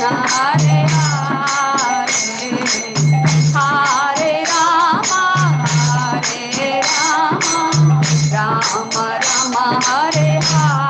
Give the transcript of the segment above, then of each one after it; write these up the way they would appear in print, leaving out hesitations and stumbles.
Hare Hare, Hare Rama, Hare Rama, Rama Rama, Hare Hare.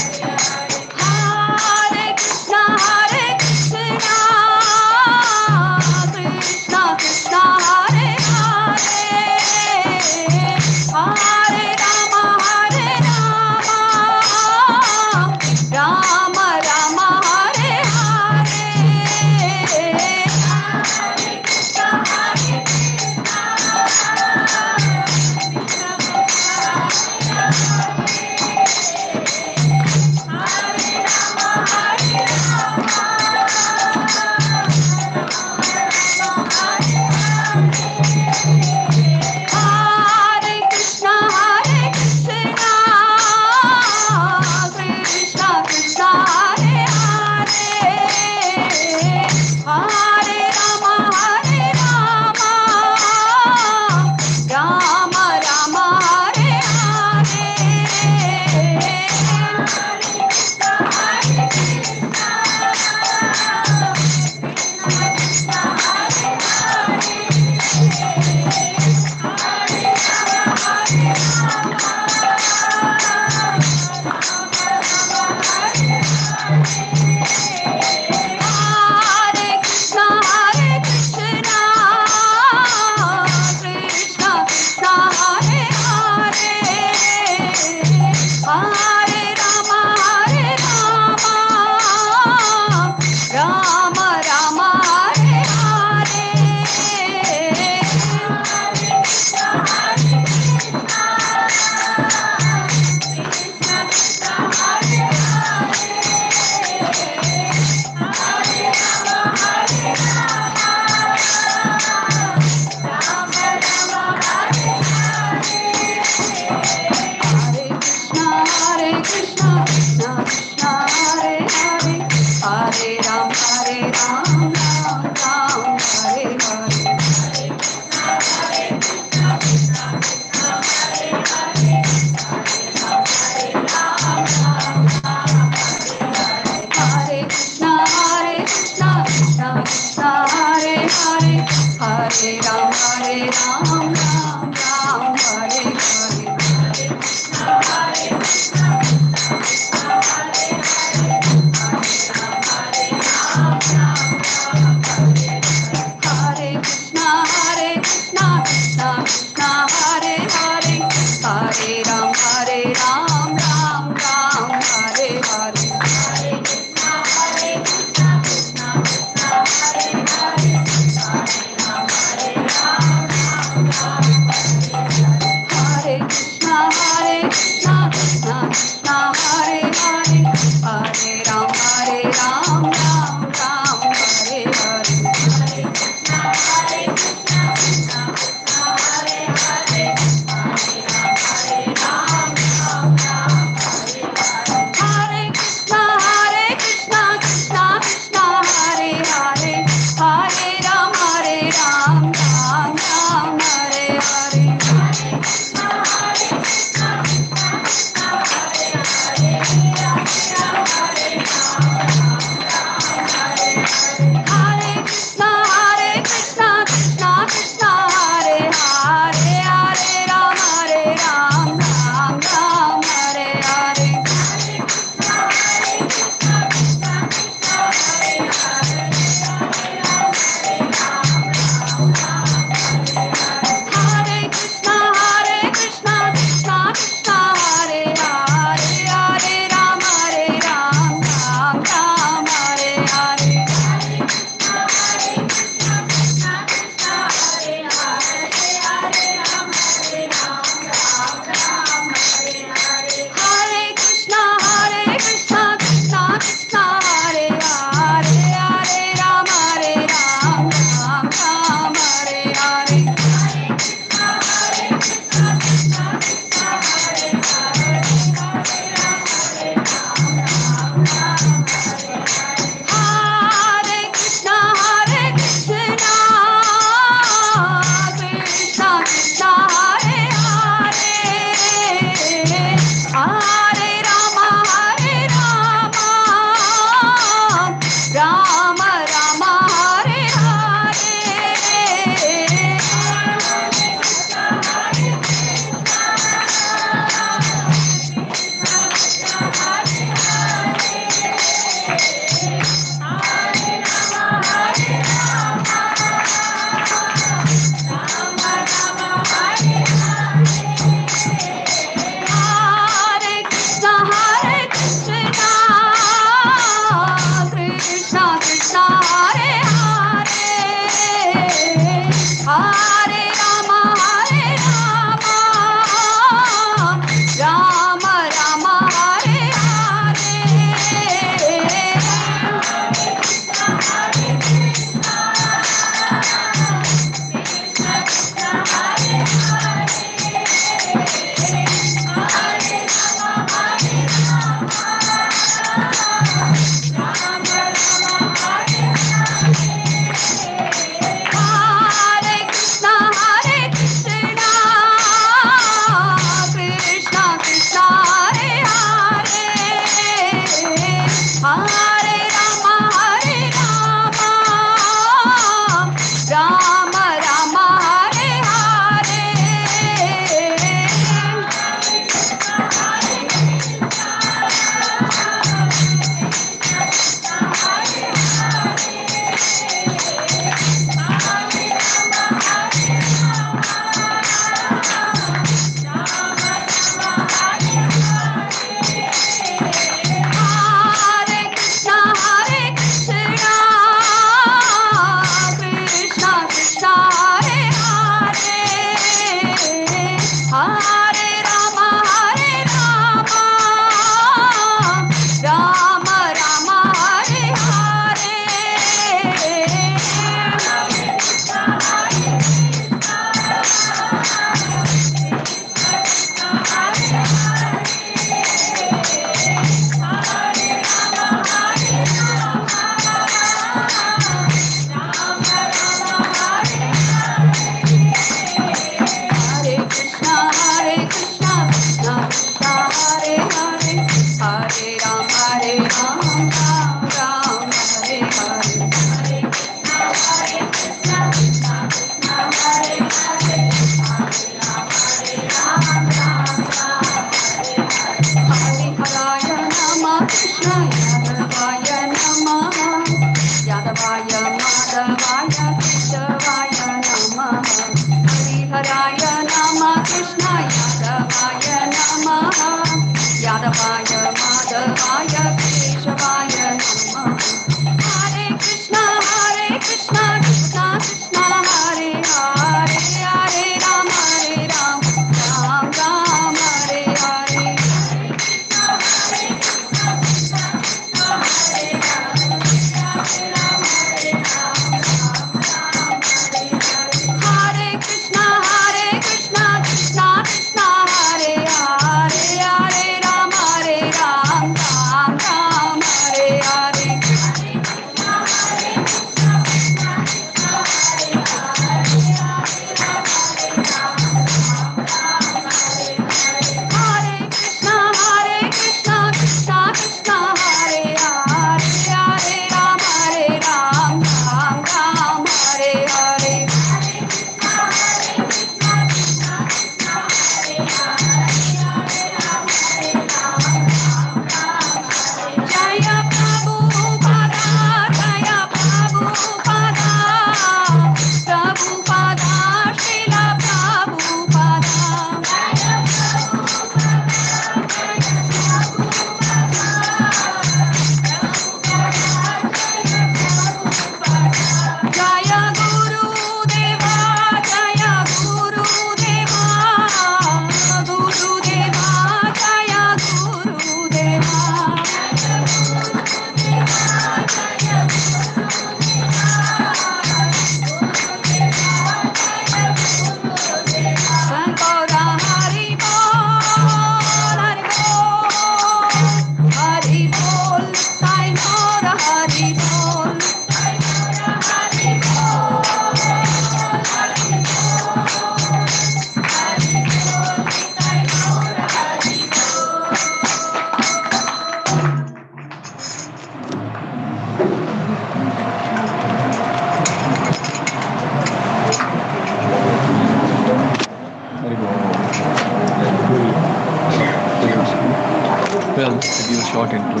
12 to give a short intro.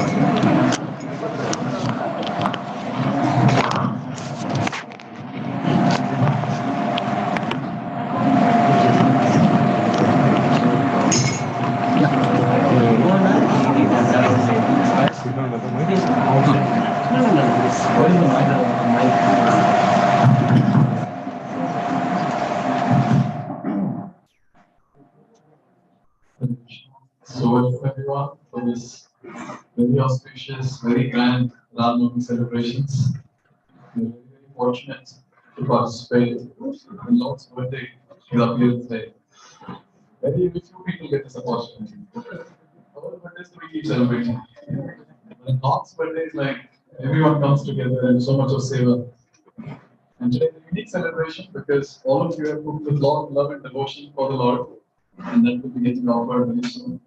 So welcome everyone for this very auspicious, very grand Navami celebrations. We're very fortunate to participate in Lord's birthday is up here today. Very few people get this opportunity. Our birthdays we keep celebrating. But Lord's birthday is like everyone comes together and so much of seva. And today is a unique celebration because all of you have cooked with lot of love and devotion for the Lord, and that will be getting offered very soon.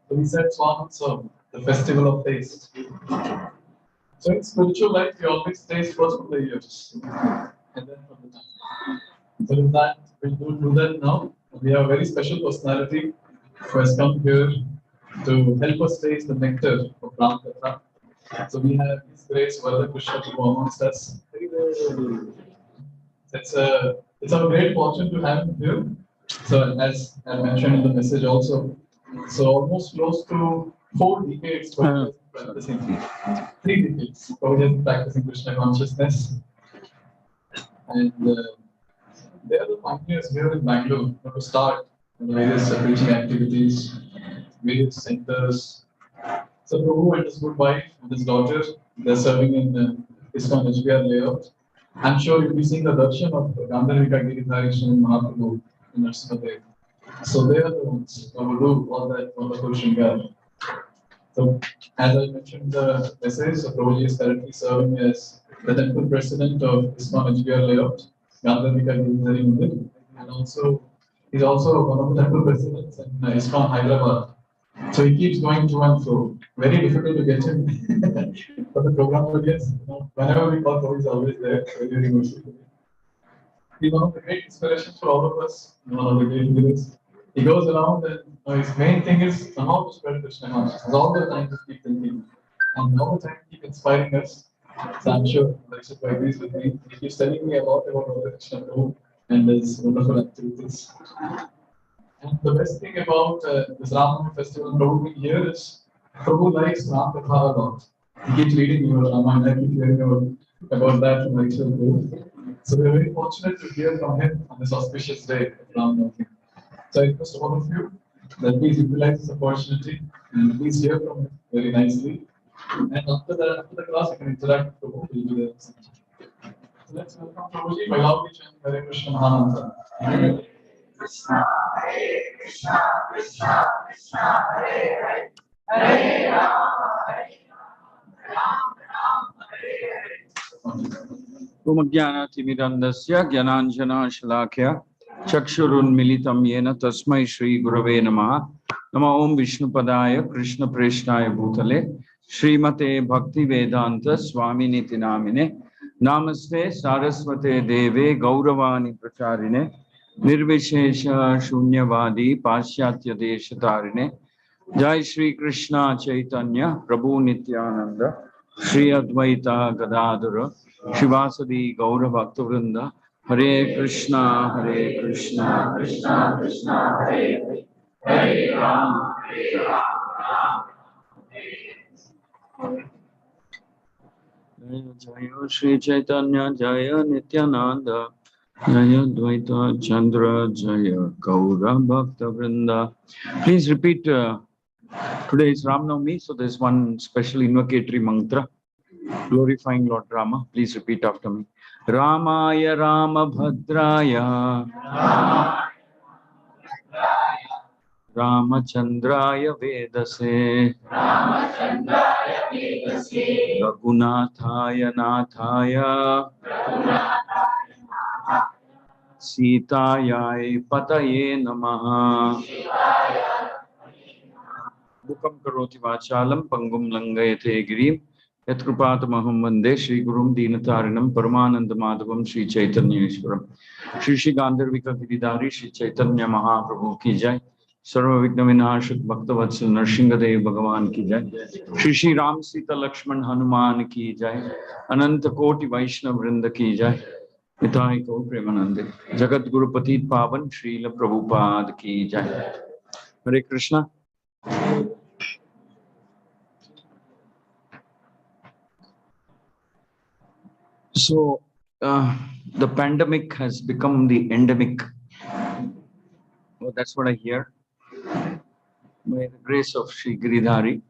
So we said Swamatsav, the festival of taste. So in spiritual life, we always taste first from the ears, and then from the tongue. So with that, we'll do that now. We have a very special personality who has come here to help us taste the nectar of Rama. So we have His Grace Vardha Krishna Prabhu amongst us. It's a great fortune to have him here. So as I mentioned in the message also, so almost close to 4 decades Prabhu practicing, 3 decades Prabhu practicing Krishna consciousness, and they are the pioneers here in Bangalore to start various preaching activities, various centers. So Prabhu and his good wife and his daughter, they're serving in ISKCON HBR layout. I'm sure you'll be seeing the darshan of Gandharvika Giridhari Sri Mahaprabhu in Narsimhadev. So they are the ones who will do all that wonderful Shringar. So as I mentioned in the message, so Prabhuji is currently serving as the temple president of ISKCON HBR layout, Gandharvika Giridhari Mandir, and also he's also one of the temple presidents in ISKCON Hyderabad. So he keeps going to and fro. Very difficult to get him for the program audience. Whenever we call, he's always there. Very good. He's one of the great inspirations for all of us. One of the great leaders. He goes around and his main thing is how to spread Krishna consciousness. All the time to keep thinking and all the time keep inspiring us. So I'm sure Lakshya agrees with me. He keeps telling me a lot about all the Krishna Prabhu and his wonderful activities. And the best thing about this Rama festival Prabhu being here is Prabhu likes Ram Katha a lot. He keeps reading about Rama and I keep hearing about that from Lakshya Prabhu. So we're very fortunate to hear from him on this auspicious day of Navami. So I request all of you that please utilize this opportunity and please hear from him very nicely. And after the class, you can interact with Prabhu. He'll be there. So let's welcome Prabhuji by loudly chanting Hare Krishna Mahananta. Krishna, Hare Krishna, Krishna Krishna, Hare Hare, Hare Rama, Hare Rama, Rama Hare Hare. Umajnanatimidandasya Gyananjana Shalakya Chakshurunmilitam Yena Tasmai Shri Gurave Namaha Nama Om Vishnupadaya Krishna Preshnaya Bhutale Srimate Bhakti Vedanta Swami Niti Namine Namaste Saraswate Deve Gauravani Pracharine Nirvishesha Shunyavadi Pasyatya Deshatarine Jai Shri Krishna Chaitanya Prabhu Nityananda Shri Advaita Gadadara Shivasadi Gaura Bhaktavrinda Hare Krishna Krishna Krishna Hare Hare Hare Rama Rama Jaya Shri Chaitanya Jaya Nityananda Jaya Dvaita Chandra Jaya Gaura Bhaktavrinda. Please repeat today is Ram Navami, so there's one special invocatory mantra glorifying Lord Rama. Please repeat after me. Ramaya Rama Bhadraya Ramachandraya Vedase Raghunathaya Nathaya Sitayai Pataye Namaha. Bukam karoti vachalam pangum langayate girim Yatkrupatamaham Vande Shri Gurum Dinatarinam Paramananda Madhavam Shri Chaitanya Ishwaram. Shri Gandharvika Giridhari Shri Chaitanya Mahaprabhu ki jai. सर्व विघ्न विनाशक भक्तवत्सल नरसिंहदेव भगवान की जय। श्री श्री राम सीता लक्ष्मण हनुमान की जय। अनंत कोटि वैष्णव वृंद की जय। निताय गौर प्रेमानंदे। जगत गुरु पतित पावन श्रील प्रभुपाद की जय। हरे Krishna. So the pandemic has become the endemic. Well, that's what I hear. By the grace of Sri Giridhari.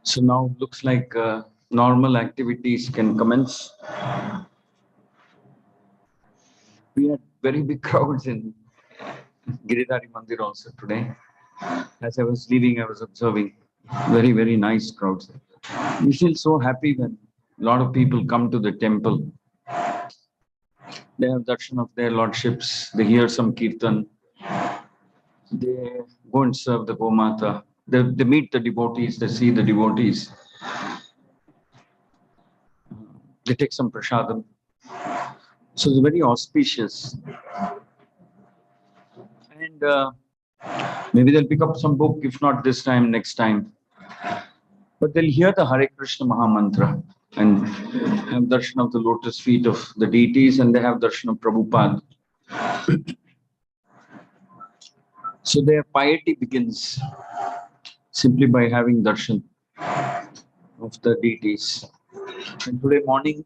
So now looks like normal activities can commence. We had very big crowds in Giridhari Mandir also today. As I was leaving, I was observing very, very nice crowds. We feel so happy when a lot of people come to the temple. They have darshan of their lordships, they hear some kirtan, they go and serve the Gomata, they meet the devotees, they see the devotees, they take some prasadam. So it's very auspicious. And maybe they'll pick up some book, if not this time, next time. But they'll hear the Hare Krishna Maha Mantra and have darshan of the lotus feet of the deities, and they have darshan of Prabhupada. So their piety begins simply by having darshan of the deities. And today morning,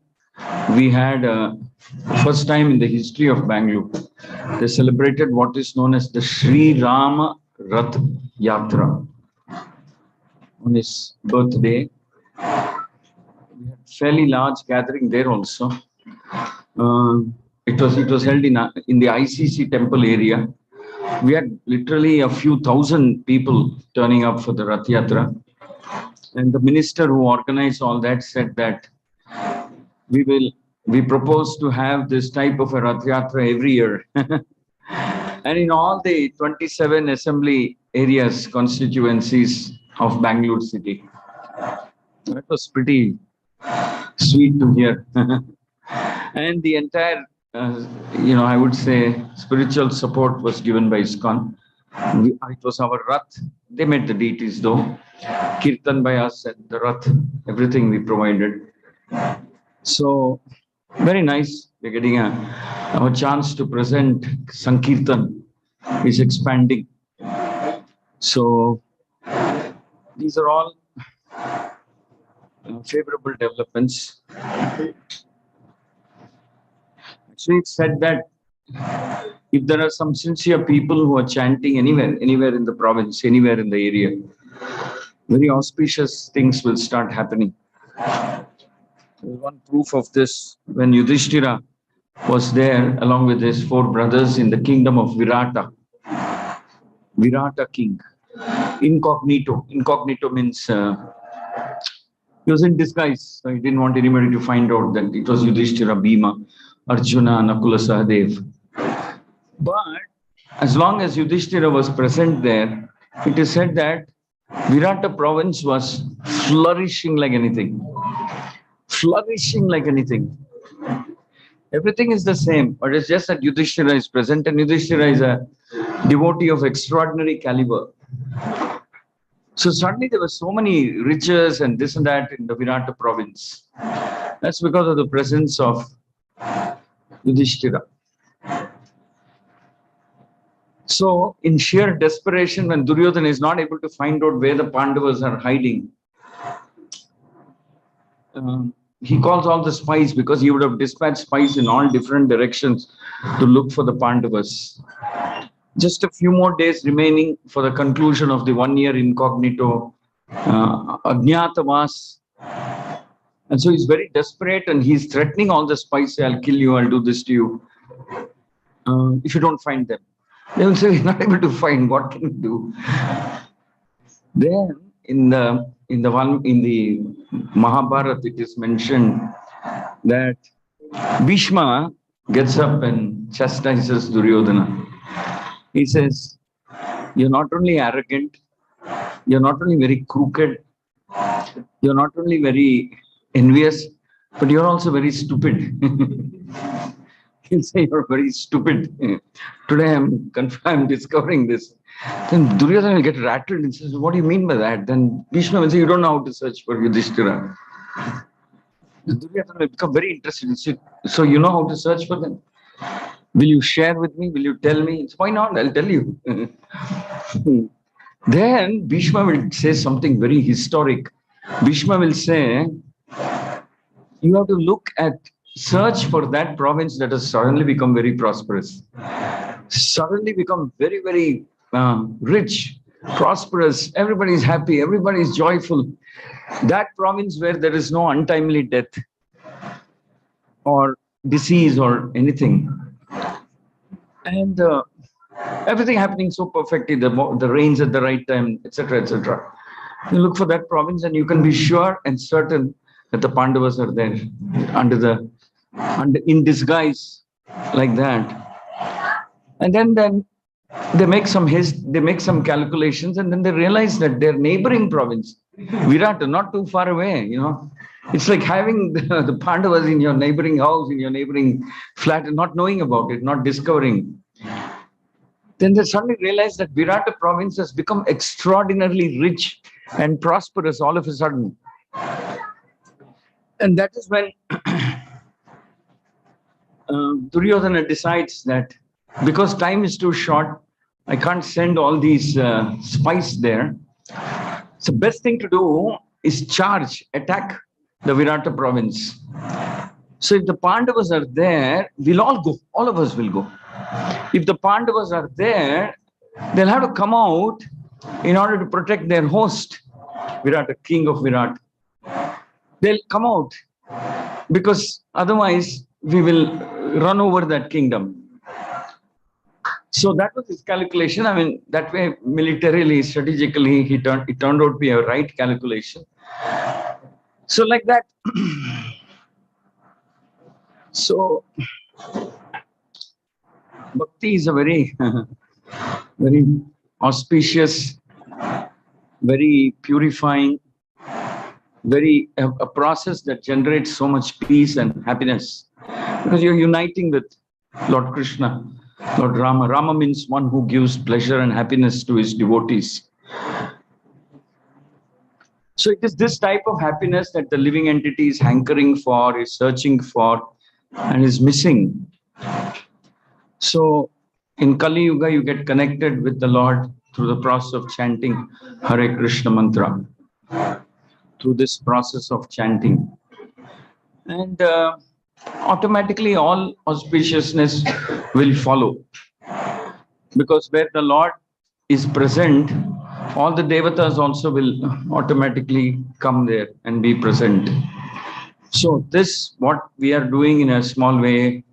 we had first time in the history of Bangalore, they celebrated what is known as the Sri Rama Rath Yatra. On his birthday, we had fairly large gathering there also. It was held in the ICC temple area. We had literally a few thousand people turning up for the Rath Yatra. And the minister who organized all that said that we propose to have this type of a Rath Yatra every year. And in all the 27 assembly areas, constituencies of Bangalore city. That was pretty sweet to hear. And the entire, I would say, spiritual support was given by ISKCON. It was our Rath. They met the deities though. Kirtan by us and the Rath, everything we provided. So, very nice. We're getting a chance to present Sankirtan is expanding. So, these are all favorable developments. Actually, it's said that if there are some sincere people who are chanting anywhere in the province, anywhere in the area, very auspicious things will start happening. There's one proof of this when Yudhishthira was there along with his 4 brothers in the kingdom of Virata. Virata king. Incognito. Incognito means he was in disguise, so he didn't want anybody to find out that it was Yudhishthira, Bhima, Arjuna, Nakula, Sahadev. But as long as Yudhishthira was present there, it is said that Virata province was flourishing like anything. Flourishing like anything. Everything is the same, but it's just that Yudhishthira is present, and Yudhishthira is a devotee of extraordinary caliber. So suddenly there were so many riches and this and that in the Virata province. That's because of the presence of Yudhishthira. So in sheer desperation, when Duryodhana is not able to find out where the Pandavas are hiding, he calls all the spies, because he would have dispatched spies in all different directions to look for the Pandavas. Just a few more days remaining for the conclusion of the 1-year incognito Ajnatavas. And so he's very desperate and he's threatening all the spies, say, I'll kill you, I'll do this to you, if you don't find them. They will say, we're not able to find, what can we do? Then in the Mahabharata, it is mentioned that Bhishma gets up and chastises Duryodhana. He says, you're not only arrogant, you're not only very crooked, you're not only very envious, but you're also very stupid. He'll say, you're very stupid. Today I'm discovering this. Then Duryodhana will get rattled and says, what do you mean by that? Then Bhishma will say, you don't know how to search for Yudhishthira. Duryodhana will become very interested. He'll say, so you know how to search for them? Will you share with me? Will you tell me? Why not? I'll tell you. Then Bhishma will say something very historic. Bhishma will say, you have to search for that province that has suddenly become very prosperous, suddenly become very, very rich, prosperous. Everybody is happy, everybody is joyful. That province where there is no untimely death or disease or anything. And everything happening so perfectly, the rains at the right time, etc., etc. You look for that province and you can be sure and certain that the Pandavas are there in disguise like that. And then they make some calculations, and then they realize that their neighboring province, Virata, not too far away, it's like having the Pandavas in your neighboring house, in your neighboring flat, and not knowing about it, not discovering. Then they suddenly realize that Virata province has become extraordinarily rich and prosperous all of a sudden. And that is when Duryodhana decides that because time is too short, I can't send all these spies there. So best thing to do is attack the Virata province. So if the Pandavas are there, we'll all go. All of us will go. If the Pandavas are there, they'll have to come out in order to protect their host, Virata, king of Virat. They'll come out because otherwise we will run over that kingdom. So that was his calculation. I mean, that way, militarily, strategically, it turned out to be a right calculation. So like that. So Bhakti is a very, very auspicious, very purifying, a process that generates so much peace and happiness. Because you're uniting with Lord Krishna, Lord Rama. Rama means one who gives pleasure and happiness to his devotees. So it is this type of happiness that the living entity is hankering for, is searching for, and is missing. So in Kali Yuga, you get connected with the Lord through the process of chanting Hare Krishna mantra, through this process of chanting. And automatically all auspiciousness will follow. Because where the Lord is present, all the devatas also will automatically come there and be present. So this, what we are doing in a small way,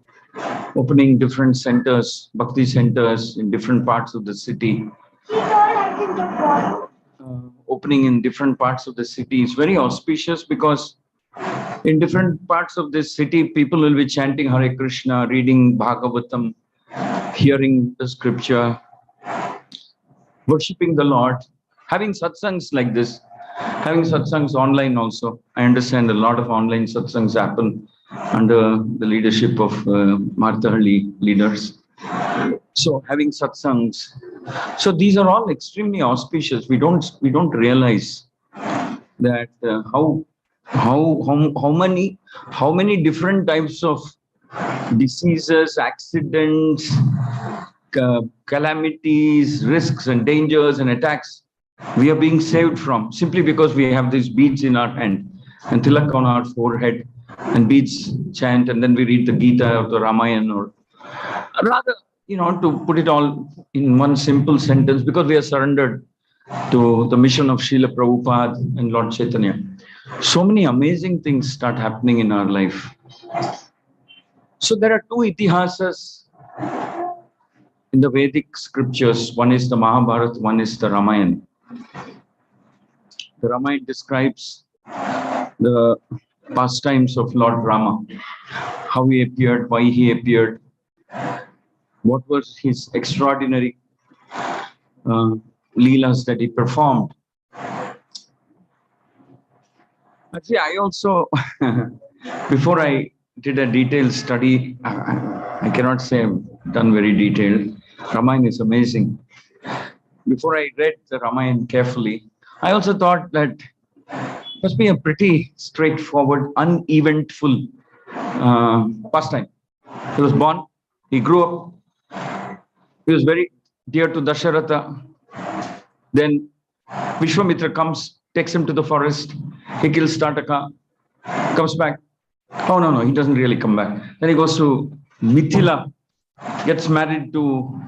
opening different centers, Bhakti centers in different parts of the city, opening in different parts of the city is very auspicious because in different parts of this city, people will be chanting Hare Krishna, reading Bhagavatam, hearing the scripture, worshipping the Lord, having satsangs like this, having satsangs online also. I understand a lot of online satsangs happen under the leadership of Marthahalli leaders. So having satsangs. So these are all extremely auspicious. We don't realize that how many different types of diseases, accidents, calamities, risks and dangers and attacks we are being saved from simply because we have these beads in our hand and tilak on our forehead and beads chant, and then we read the Gita or the Ramayana, or rather, to put it all in one simple sentence, because we are surrendered to the mission of Srila Prabhupada and Lord Chaitanya. So many amazing things start happening in our life. So there are two itihasas in the Vedic scriptures. One is the Mahabharata, one is the Ramayana. The Ramayana describes the pastimes of Lord Rama, how he appeared, why he appeared, what was his extraordinary leelas that he performed. Actually, I also, before I did a detailed study. I cannot say I've done very detailed. Ramayana is amazing. Before I read the Ramayana carefully, I also thought that it must be a pretty straightforward, uneventful pastime. He was born, he grew up, he was very dear to Dasharatha. Then Vishwamitra comes, takes him to the forest, he kills Tataka, comes back. Oh, no, he doesn't really come back. Then he goes to Mithila, gets married to,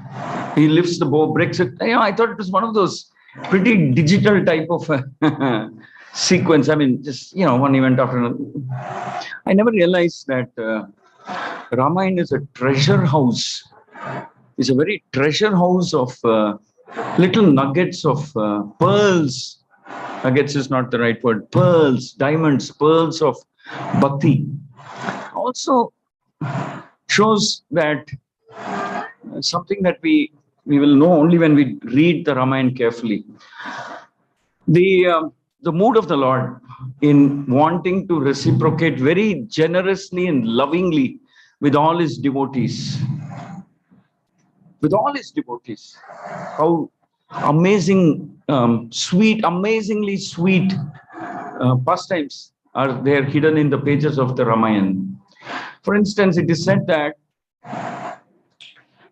he lifts the bow, breaks it. I thought it was one of those pretty digital type of sequence. I mean, just, one event after another. I never realized that Ramayana is a treasure house. It's a very treasure house of little nuggets of pearls. Nuggets is not the right word. Pearls, diamonds, pearls of Bhakti. Also shows that something that we will know only when we read the Ramayana carefully. The mood of the Lord in wanting to reciprocate very generously and lovingly with all his devotees. With all his devotees. How amazing, amazingly sweet pastimes are there hidden in the pages of the Ramayana. For instance, it is said that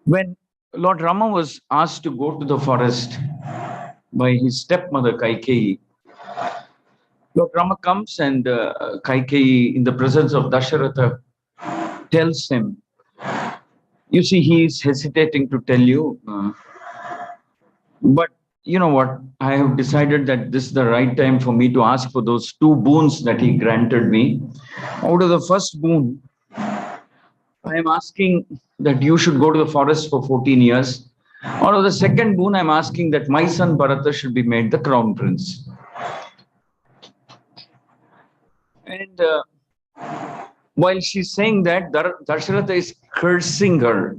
when Lord Rama was asked to go to the forest by his stepmother Kaikeyi, Lord Rama comes and Kaikeyi, in the presence of Dasharatha, tells him, you see, he is hesitating to tell you, but you know what? I have decided that this is the right time for me to ask for those 2 boons that he granted me. Out of the first boon, I am asking that you should go to the forest for 14 years. Out of the second boon, I'm asking that my son Bharata should be made the crown prince. And while she's saying that, Dasharatha is cursing her.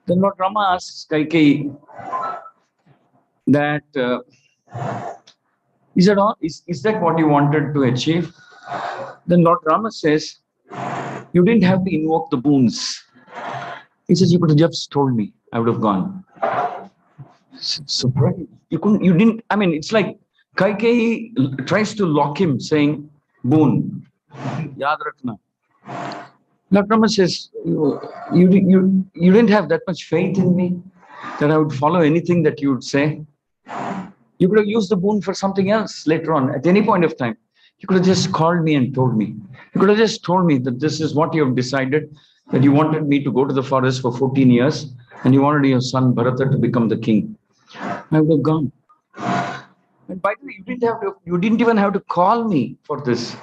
Then Lord Rama asks Kaikeyi that, is that what you wanted to achieve? Then Lord Rama says, you didn't have to invoke the boons. He says, you could have just told me, I would have gone. Surprise. You didn't, I mean, it's like Kaikeyi tries to lock him, saying, boon, yaad rakhna. Lord Rama says, you didn't have that much faith in me that I would follow anything that you would say. You could have used the boon for something else later on, at any point of time. You could have just called me and told me. You could have just told me that this is what you have decided, that you wanted me to go to the forest for 14 years and you wanted your son Bharata to become the king. I would have gone. And by the way, you didn't even have to call me for this.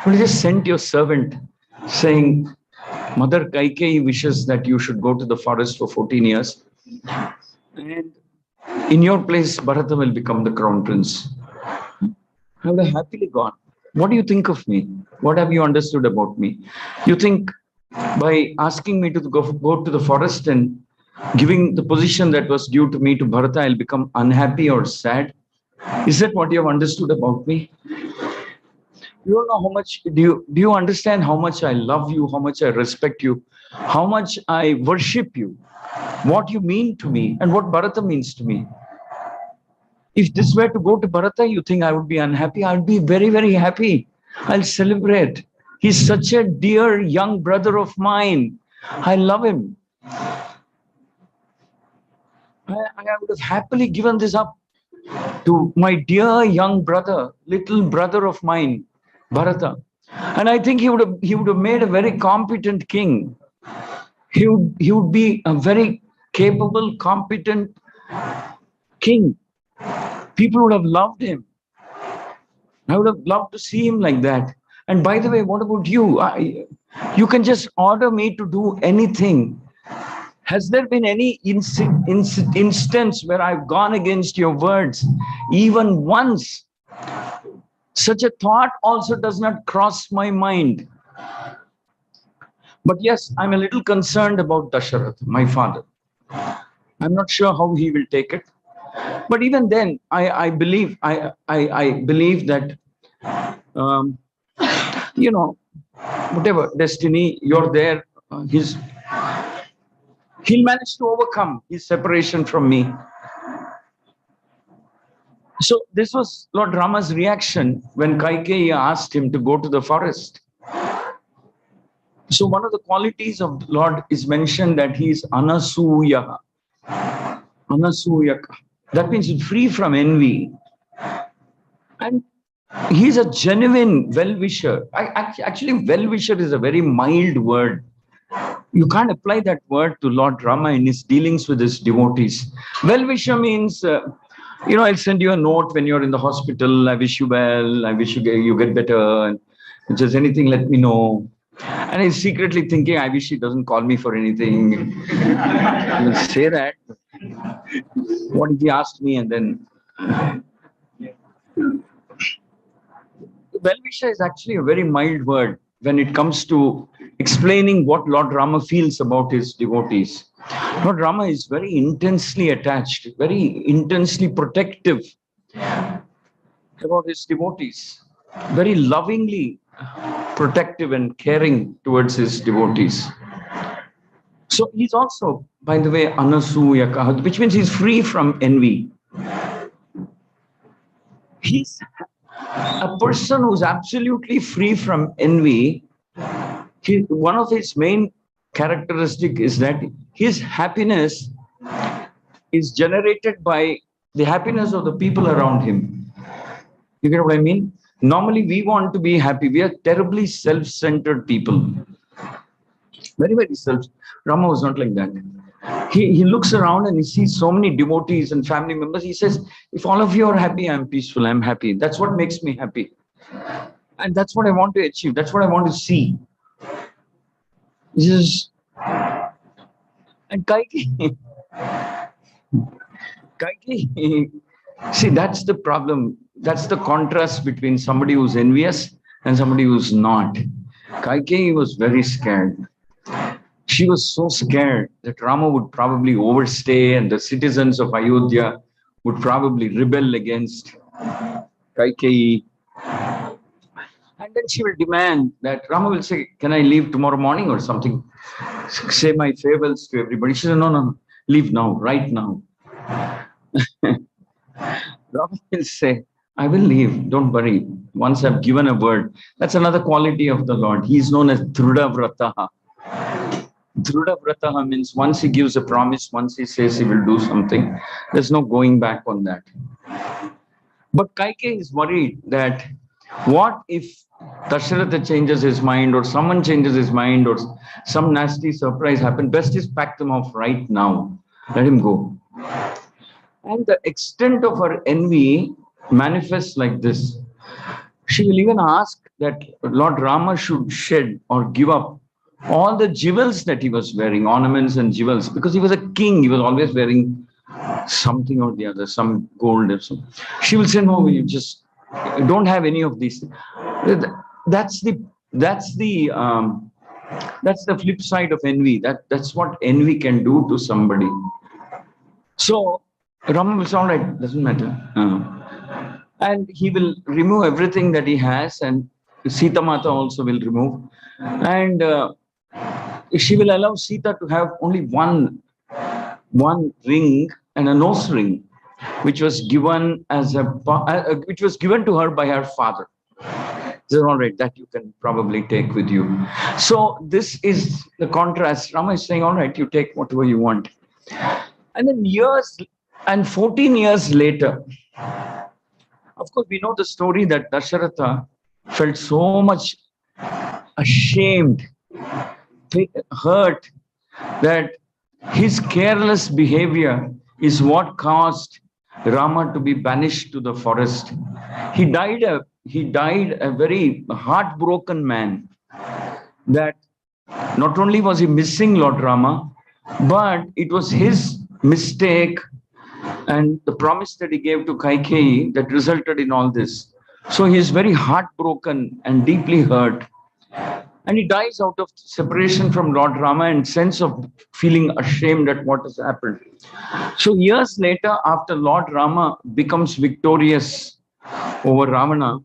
You just sent your servant saying, Mother Kaikeyi wishes that you should go to the forest for 14 years. And in your place, Bharata will become the crown prince. I would have happily gone. What do you think of me? What have you understood about me? You think by asking me to go to the forest and giving the position that was due to me to Bharata, I'll become unhappy or sad? Is that what you have understood about me? You don't know how much, do you understand how much I love you, how much I respect you, how much I worship you, what you mean to me, and what Bharata means to me? If this were to go to Bharata, you think I would be unhappy? I'll be very, very happy. I'll celebrate. He's such a dear young brother of mine. I love him. I would have happily given this up to my dear young brother, little brother of mine, Bharata. And I think he would have made a very competent king. He would be a very capable, competent king. People would have loved him. I would have loved to see him like that. And by the way, what about you? You can just order me to do anything. Has there been any instance where I've gone against your words? Even once. Such a thought also does not cross my mind. But yes, I'm a little concerned about Dasharatha, my father. I'm not sure how he will take it. But even then, I believe that you know, whatever destiny, you're there. He'll manage to overcome his separation from me. So this was Lord Rama's reaction when Kaikeyi asked him to go to the forest. So one of the qualities of the Lord is mentioned that he is anasuya. Anasuyaka. That means he's free from envy. And he's a genuine well-wisher. Actually, well-wisher is a very mild word. You can't apply that word to Lord Rama in his dealings with his devotees. Well-wisher means, I'll send you a note when you're in the hospital. I wish you well. I wish you get better. And if there's anything, let me know. And he's secretly thinking, I wish he doesn't call me for anything. He will say that. What if he asked me and then... Well-wisher is actually a very mild word when it comes to explaining what Lord Rama feels about his devotees. Lord Rama is very intensely attached, very intensely protective about his devotees, very lovingly protective and caring towards his devotees. So he's also, by the way, anasuyaka, which means he's free from envy. He's a person who's absolutely free from envy. One of his main characteristics is that his happiness is generated by the happiness of the people around him. You get what I mean? Normally, we want to be happy. We are terribly self-centered people. Very, very self. Rama was not like that. He looks around and he sees so many devotees and family members. He says, if all of you are happy, I'm peaceful, I'm happy. That's what makes me happy. And that's what I want to achieve. That's what I want to see. And Kaikeyi, see, that's the problem. That's the contrast between somebody who's envious and somebody who's not. Kaikeyi was very scared. She was so scared that Rama would probably overstay and the citizens of Ayodhya would probably rebel against Kaikeyi. And then she will demand that Rama will say, can I leave tomorrow morning or something? Say my farewells to everybody. She said, no, leave now, right now. Rama will say, I will leave, don't worry. Once I've given a word. That's another quality of the Lord. He is known as Dhruda Vrataha. Dhruda Vrataha means once he gives a promise, once he says he will do something, there's no going back on that. But Kaikeyi is worried that what if Dasharatha changes his mind or someone changes his mind or some nasty surprise happens? Best is pack them off right now. Let him go. And the extent of her envy manifests like this. She will even ask that Lord Rama should shed or give up all the jewels that he was wearing, ornaments and jewels, because he was a king. He was always wearing something or the other, some gold or something. She will say, no, you just don't have any of these. That's the flip side of envy. That's what envy can do to somebody. So Rama will say, all right, doesn't matter. And he will remove everything that he has, and Sita Mata also will remove. And she will allow Sita to have only one ring and a nose ring, which was given to her by her father. So, all right, that you can probably take with you. So this is the contrast. Rama is saying, all right, you take whatever you want. And then 14 years later, of course, we know the story that Dasharatha felt so much ashamed, hurt, that his careless behavior is what caused Rama to be banished to the forest. He died a very heartbroken man, that not only was he missing Lord Rama, but it was his mistake and the promise that he gave to Kaikeyi that resulted in all this. So he is very heartbroken and deeply hurt. And he dies out of separation from Lord Rama and sense of feeling ashamed at what has happened. So years later, after Lord Rama becomes victorious over Ravana,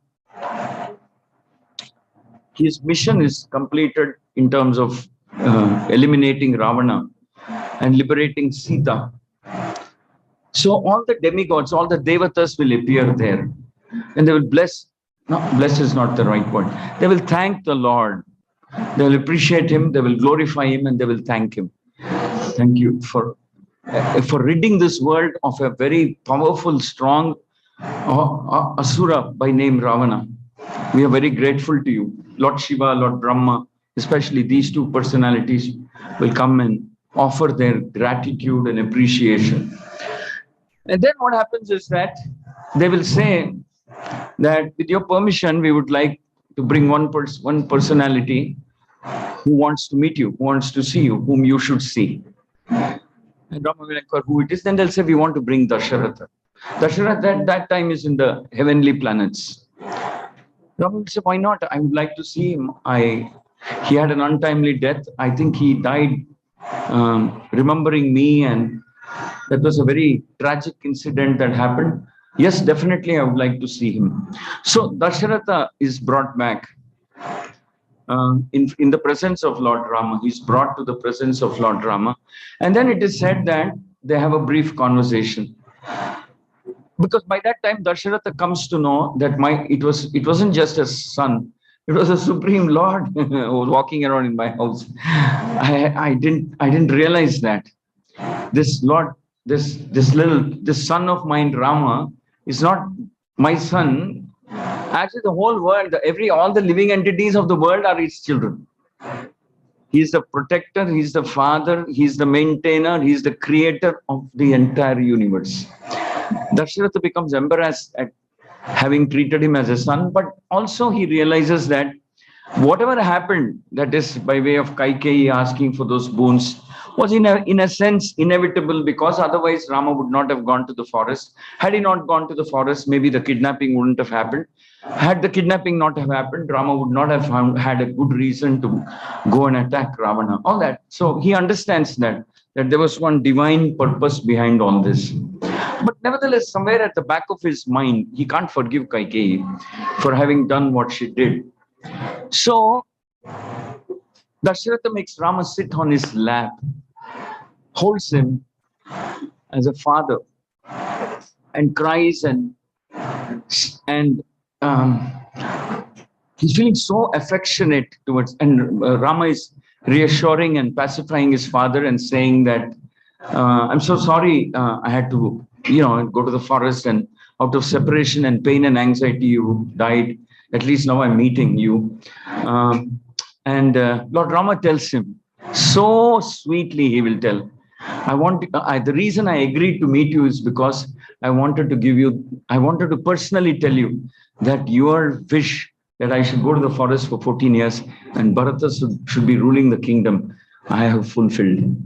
his mission is completed in terms of eliminating Ravana and liberating Sita. So all the demigods, all the devatas will appear there, and they will bless. No, bless is not the right word. They will thank the Lord. They will appreciate him. They will glorify him, and they will thank him. Thank you for ridding this world of a very powerful, strong asura by name Ravana. We are very grateful to you. Lord Shiva, Lord Brahma, especially these two personalities will come and offer their gratitude and appreciation. And then what happens is that they will say that with your permission, we would like to bring one personality who wants to meet you, who wants to see you, whom you should see. And Rama will inquire who it is. Then they'll say, we want to bring Dasharatha. Dasharatha at that time is in the heavenly planets. Rama will say, why not? I would like to see him. He had an untimely death. I think he died remembering me, and that was a very tragic incident that happened. Yes, definitely I would like to see him. So Dasharatha is brought back in the presence of Lord Rama. He's brought to the presence of Lord Rama. And then it is said that they have a brief conversation. Because by that time, Dasharatha comes to know that it wasn't just a son. It was a supreme Lord who was walking around in my house. I didn't realize that this Lord, this son of mine, Rama, is not my son. Actually, the whole world, all the living entities of the world are his children. He is the protector, he is the father, he is the maintainer, he is the creator of the entire universe. Dasharatha becomes embarrassed at having treated him as a son, but also he realizes that whatever happened, that is by way of Kaikeyi asking for those boons, was in a sense inevitable, because otherwise Rama would not have gone to the forest. Had he not gone to the forest, maybe the kidnapping wouldn't have happened. Had the kidnapping not have happened, Rama would not have had a good reason to go and attack Ravana. All that. So he understands that there was one divine purpose behind all this. But nevertheless, somewhere at the back of his mind, he can't forgive Kaikeyi for having done what she did. So Dasharatha makes Rama sit on his lap, holds him as a father, and cries, and he's feeling so affectionate towards. And Rama is reassuring and pacifying his father and saying that I'm so sorry, I had to go to the forest, and out of separation and pain and anxiety you died. At least now I'm meeting you. And Lord Rama tells him, so sweetly he will tell, the reason I agreed to meet you is because I wanted to personally tell you that your wish that I should go to the forest for 14 years and Bharata should be ruling the kingdom, I have fulfilled.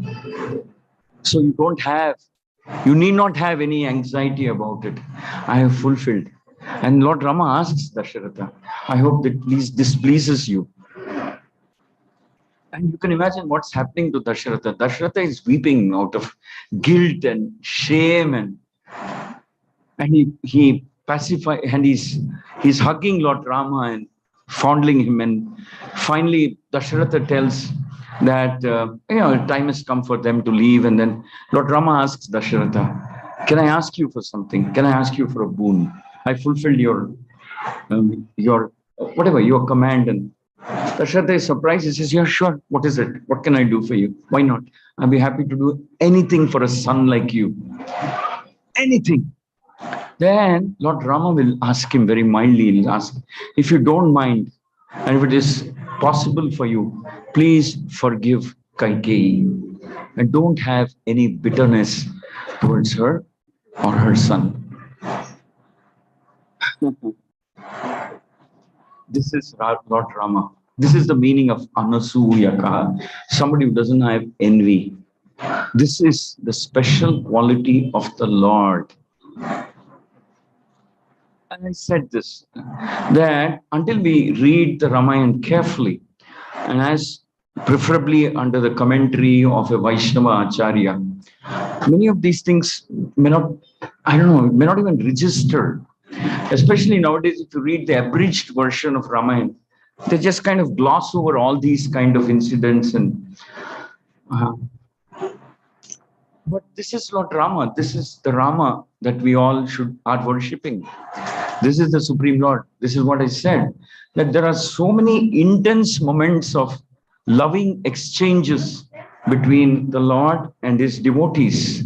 So you need not have any anxiety about it. I have fulfilled. And Lord Rama asks Dasharatha, I hope that this displeases you. And you can imagine what's happening to Dasharatha. Dasharatha is weeping out of guilt and shame, and he pacifies, and he's hugging Lord Rama and fondling him. And finally, Dasharatha tells that time has come for them to leave. And then Lord Rama asks Dasharatha, can I ask you for something? Can I ask you for a boon? I fulfilled your command. And Dasharatha is surprised. He says, yeah, sure. What is it? What can I do for you? Why not? I'll be happy to do anything for a son like you. Anything. Then Lord Rama will ask him very mildly. He'll ask, if you don't mind, and if it is possible for you, please forgive Kaikeyi and don't have any bitterness towards her or her son. This is Lord Rama. This is the meaning of Anasuyaka, somebody who doesn't have envy. This is the special quality of the Lord. And I said this, that until we read the Ramayana carefully, and as preferably under the commentary of a Vaishnava Acharya, many of these things may not even register. Especially nowadays, if you read the abridged version of Ramayana, They just kind of gloss over all these kind of incidents and. But this is not Rama. This is the Rama that we all are worshipping. This is the Supreme Lord. This is what I said, that there are so many intense moments of loving exchanges between the Lord and his devotees.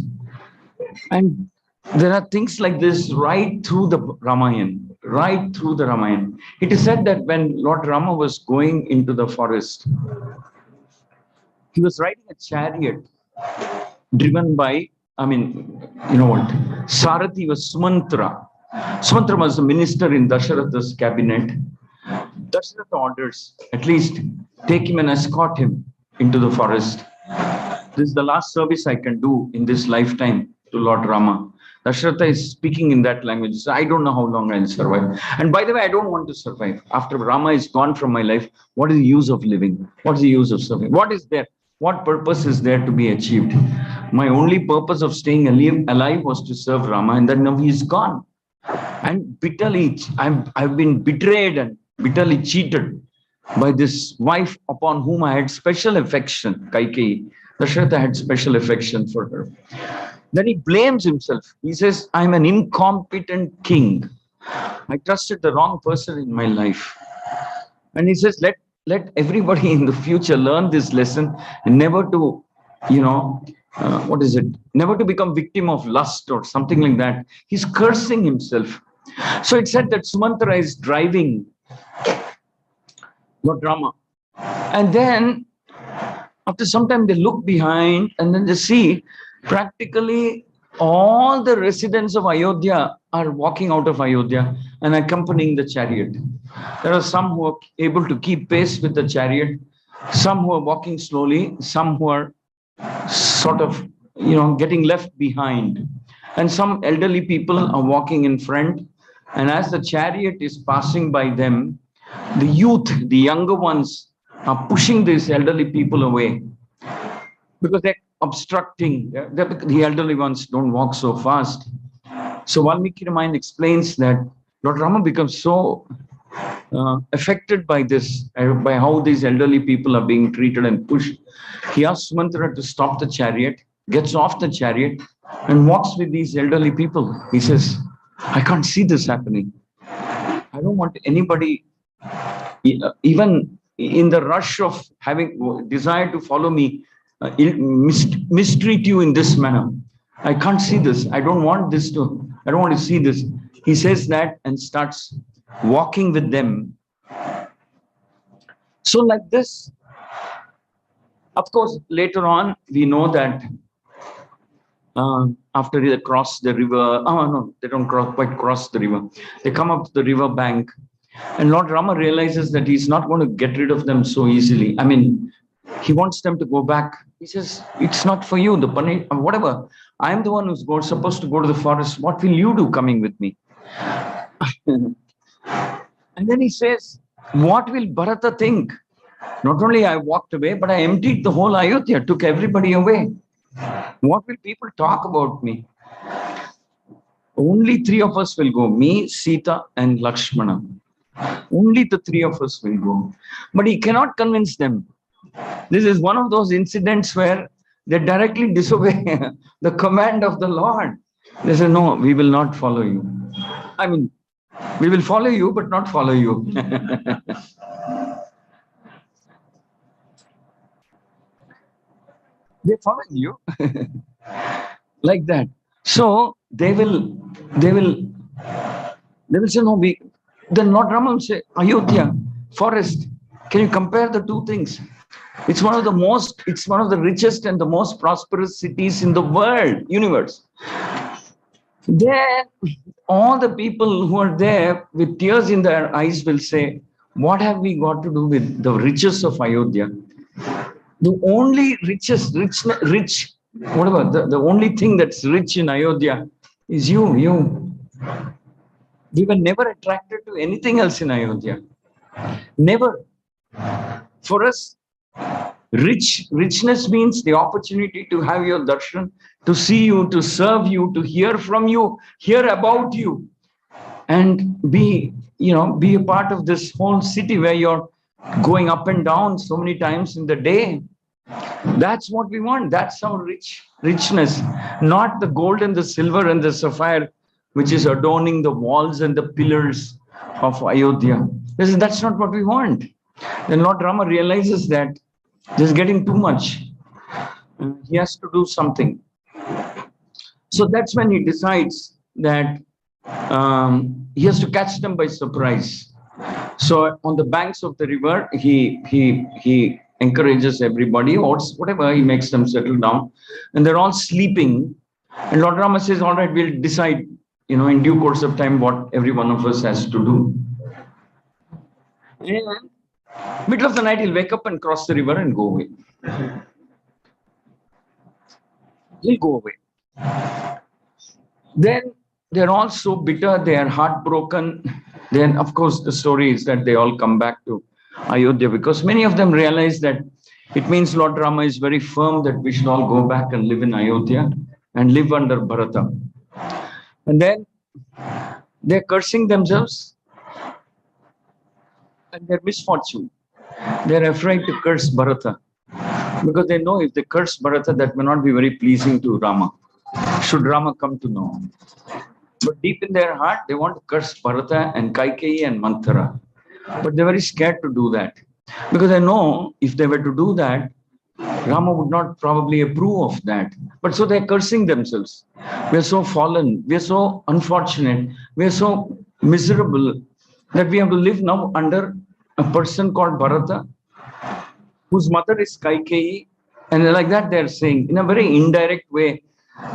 And there are things like this right through the Ramayana, right through the Ramayana. It is said that when Lord Rama was going into the forest, he was riding a chariot driven by, Sarathi was Sumantra. Sumantra was the minister in Dasharatha's cabinet. Dasharatha orders, at least take him and escort him into the forest. This is the last service I can do in this lifetime to Lord Rama. Dasharatha is speaking in that language. So I don't know how long I'll survive. And by the way, I don't want to survive. After Rama is gone from my life, what is the use of living? What is the use of serving? What is there? What purpose is there to be achieved? My only purpose of staying alive was to serve Rama, and then now he is gone. And bitterly, I've been betrayed and bitterly cheated by this wife upon whom I had special affection, Kaikeyi. Dasharatha had special affection for her. Then he blames himself. He says, I'm an incompetent king. I trusted the wrong person in my life. And he says, let everybody in the future learn this lesson and never to, never to become victim of lust or something like that. He's cursing himself. So it said that Sumantra is driving Lord Rama. And then after some time they look behind and then they see practically all the residents of Ayodhya are walking out of Ayodhya and accompanying the chariot. There are some who are able to keep pace with the chariot, some who are walking slowly, some who are sort of, getting left behind. And some elderly people are walking in front. And as the chariot is passing by them, the youth, the younger ones, are pushing these elderly people away because they're obstructing. The elderly ones don't walk so fast. So Valmiki Ramayana explains that Lord Rama becomes so affected by this, by how these elderly people are being treated and pushed. He asks Sumantra to stop the chariot, gets off the chariot, and walks with these elderly people. He says, I can't see this happening. I don't want anybody, even in the rush of having desire to follow me, mistreat you in this manner. I can't see this. I don't want to see this. He says that and starts walking with them. So like this, of course, later on, we know that after they cross the river, they don't quite cross the river. They come up to the river bank, and Lord Rama realizes that he's not going to get rid of them so easily. He wants them to go back. He says, it's not for you, whatever. I'm the one who's supposed to go to the forest. What will you do coming with me? And then he says, what will Bharata think? Not only I walked away, but I emptied the whole Ayodhya, took everybody away. What will people talk about me? Only three of us will go, me, Sita, and Lakshmana. Only the three of us will go. But he cannot convince them. This is one of those incidents where they directly disobey the command of the Lord. They say, no, we will not follow you. We will follow you, but not follow you. They're following you. Like that. So they will say, no, then Lord Rama will say, Ayodhya, forest, can you compare the two things? It's one of the richest and the most prosperous cities in the world, universe. Then all the people who are there with tears in their eyes will say, what have we got to do with the riches of Ayodhya? The only the only thing that's rich in Ayodhya is you. We were never attracted to anything else in Ayodhya. Never. For us, richness means the opportunity to have your darshan, to see you, to serve you, to hear from you, hear about you, and be a part of this whole city where your going up and down so many times in the day. That's what we want. That's our richness, not the gold and the silver and the sapphire, which is adorning the walls and the pillars of Ayodhya. That's not what we want. Then Lord Rama realizes that this is getting too much. He has to do something. So that's when he decides that he has to catch them by surprise. So on the banks of the river, he encourages everybody, or whatever, he makes them settle down, and they're all sleeping. And Lord Rama says, all right, we'll decide, in due course of time, what every one of us has to do. And middle of the night, he'll wake up and cross the river and go away. He'll go away. Then they're all so bitter, they are heartbroken. Then, of course, the story is that they all come back to Ayodhya, because many of them realize that it means Lord Rama is very firm that we should all go back and live in Ayodhya and live under Bharata. And then they're cursing themselves and their misfortune. They're afraid to curse Bharata, because they know if they curse Bharata, that may not be very pleasing to Rama, should Rama come to know. But deep in their heart, they want to curse Bharata and Kaikeyi and Manthara. But they're very scared to do that, because they know if they were to do that, Rama would not probably approve of that. But so they're cursing themselves. We're so fallen, we're so unfortunate, we're so miserable that we have to live now under a person called Bharata, whose mother is Kaikeyi. And like that, they're saying, in a very indirect way,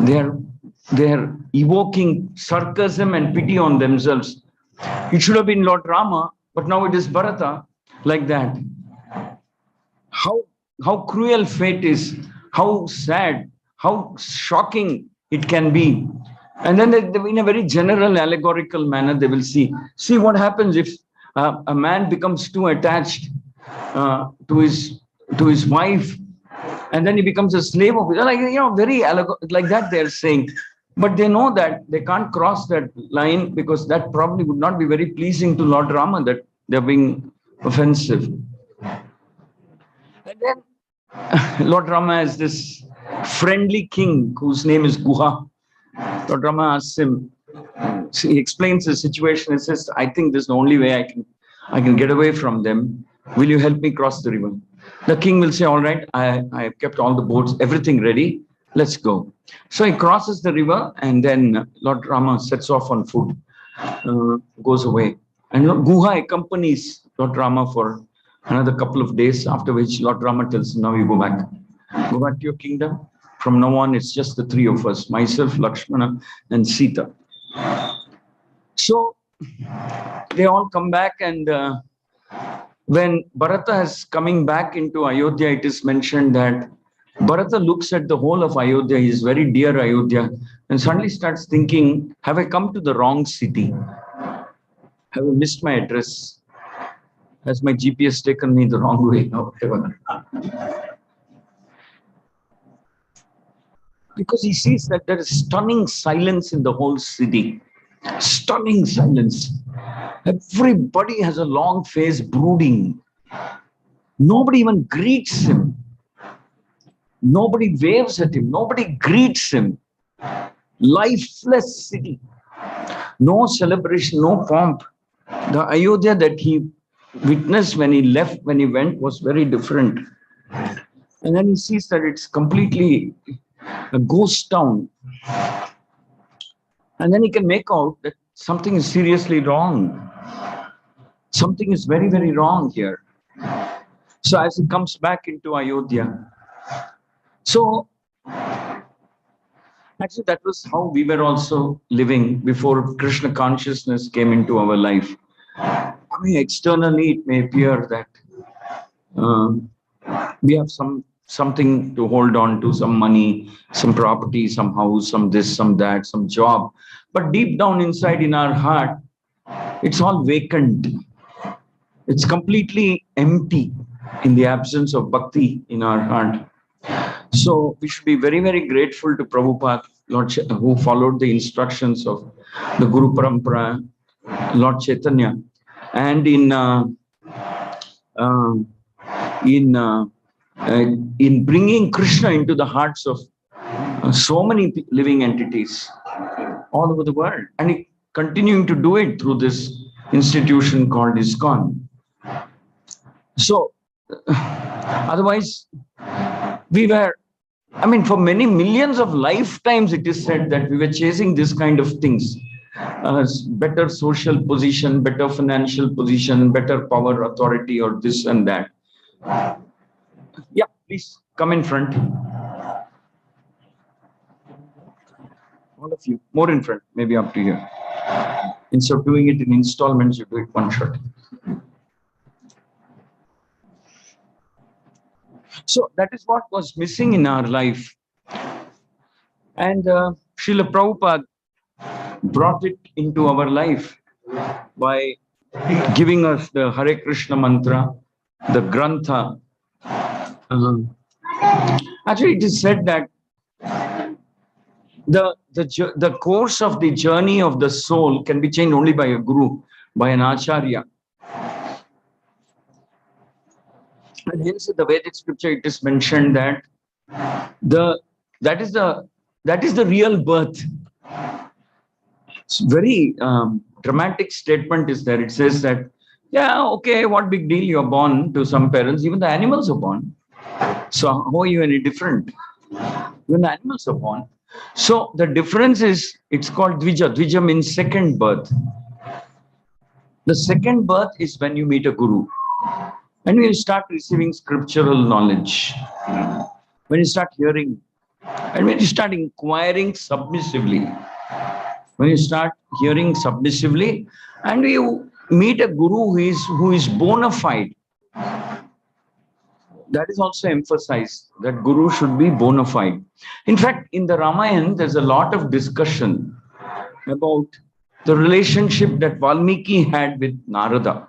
they're evoking sarcasm and pity on themselves. It should have been Lord Rama, but now it is Bharata, like that. How cruel fate is, how sad, how shocking it can be. And then in a very general allegorical manner, they will see what happens if a man becomes too attached to his wife, and then he becomes a slave of it. Very like that they're saying. But they know that they can't cross that line, because that probably would not be very pleasing to Lord Rama, that they're being offensive. And then Lord Rama has this friendly king whose name is Guha. Lord Rama asks him, he explains the situation and says, I think this is the only way I can get away from them. Will you help me cross the river? The king will say, all right, I have kept all the boats, everything ready. Let's go. So he crosses the river, and then Lord Rama sets off on foot, goes away. And Guha accompanies Lord Rama for another couple of days, after which Lord Rama tells him, now you go back. Go back to your kingdom. From now on, it's just the three of us, myself, Lakshmana, and Sita. So they all come back, and when Bharata is coming back into Ayodhya, it is mentioned that Bharata looks at the whole of Ayodhya, his very dear Ayodhya, and suddenly starts thinking, have I come to the wrong city? Have I missed my address? Has my GPS taken me the wrong way? Or whatever. Because he sees that there is stunning silence in the whole city. Stunning silence. Everybody has a long face, brooding. Nobody even greets him. Nobody waves at him. Nobody greets him. Lifeless city. No celebration, no pomp. The Ayodhya that he witnessed when he left, when he went, was very different. And then he sees that it's completely a ghost town. And then he can make out that something is seriously wrong. Something is very, very wrong here. So as he comes back into Ayodhya, so actually that was how we were also living before Krishna consciousness came into our life. I mean, externally it may appear that we have something to hold on to, some money, some property, some house, some this, some that, some job. But deep down inside in our heart, it's all vacant. It's completely empty in the absence of bhakti in our heart. So we should be very, very grateful to Prabhupada, who followed the instructions of the Guru Parampara, Lord Chaitanya. And in um, in in bringing Krishna into the hearts of so many living entities all over the world, and he continuing to do it through this institution called ISKCON. So, otherwise, we were, I mean, for many millions of lifetimes, it is said that we were chasing this kind of things. Better social position, better financial position, better power, authority, or this and that. Yeah, please come in front. All of you, more in front, maybe up to here. Instead of doing it in installments, you do it one shot. So that is what was missing in our life. And Srila Prabhupada brought it into our life by giving us the Hare Krishna mantra, the Grantha. Actually, it is said that the course of the journey of the soul can be changed only by a guru, by an acharya. And hence, in the Vedic scripture, it is mentioned that that is the real birth. It's very dramatic statement is there. It says that, yeah, okay, what big deal, you're born to some parents, even the animals are born. So how are you any different? Even the animals are born. So the difference is, it's called Dvija. Dvija means second birth. The second birth is when you meet a guru. And when you start receiving scriptural knowledge, when you start hearing, and when you start inquiring submissively, when you start hearing submissively, and you meet a guru who is bona fide, that is also emphasized, that guru should be bona fide. In fact, in the Ramayana, there's a lot of discussion about the relationship that Valmiki had with Narada.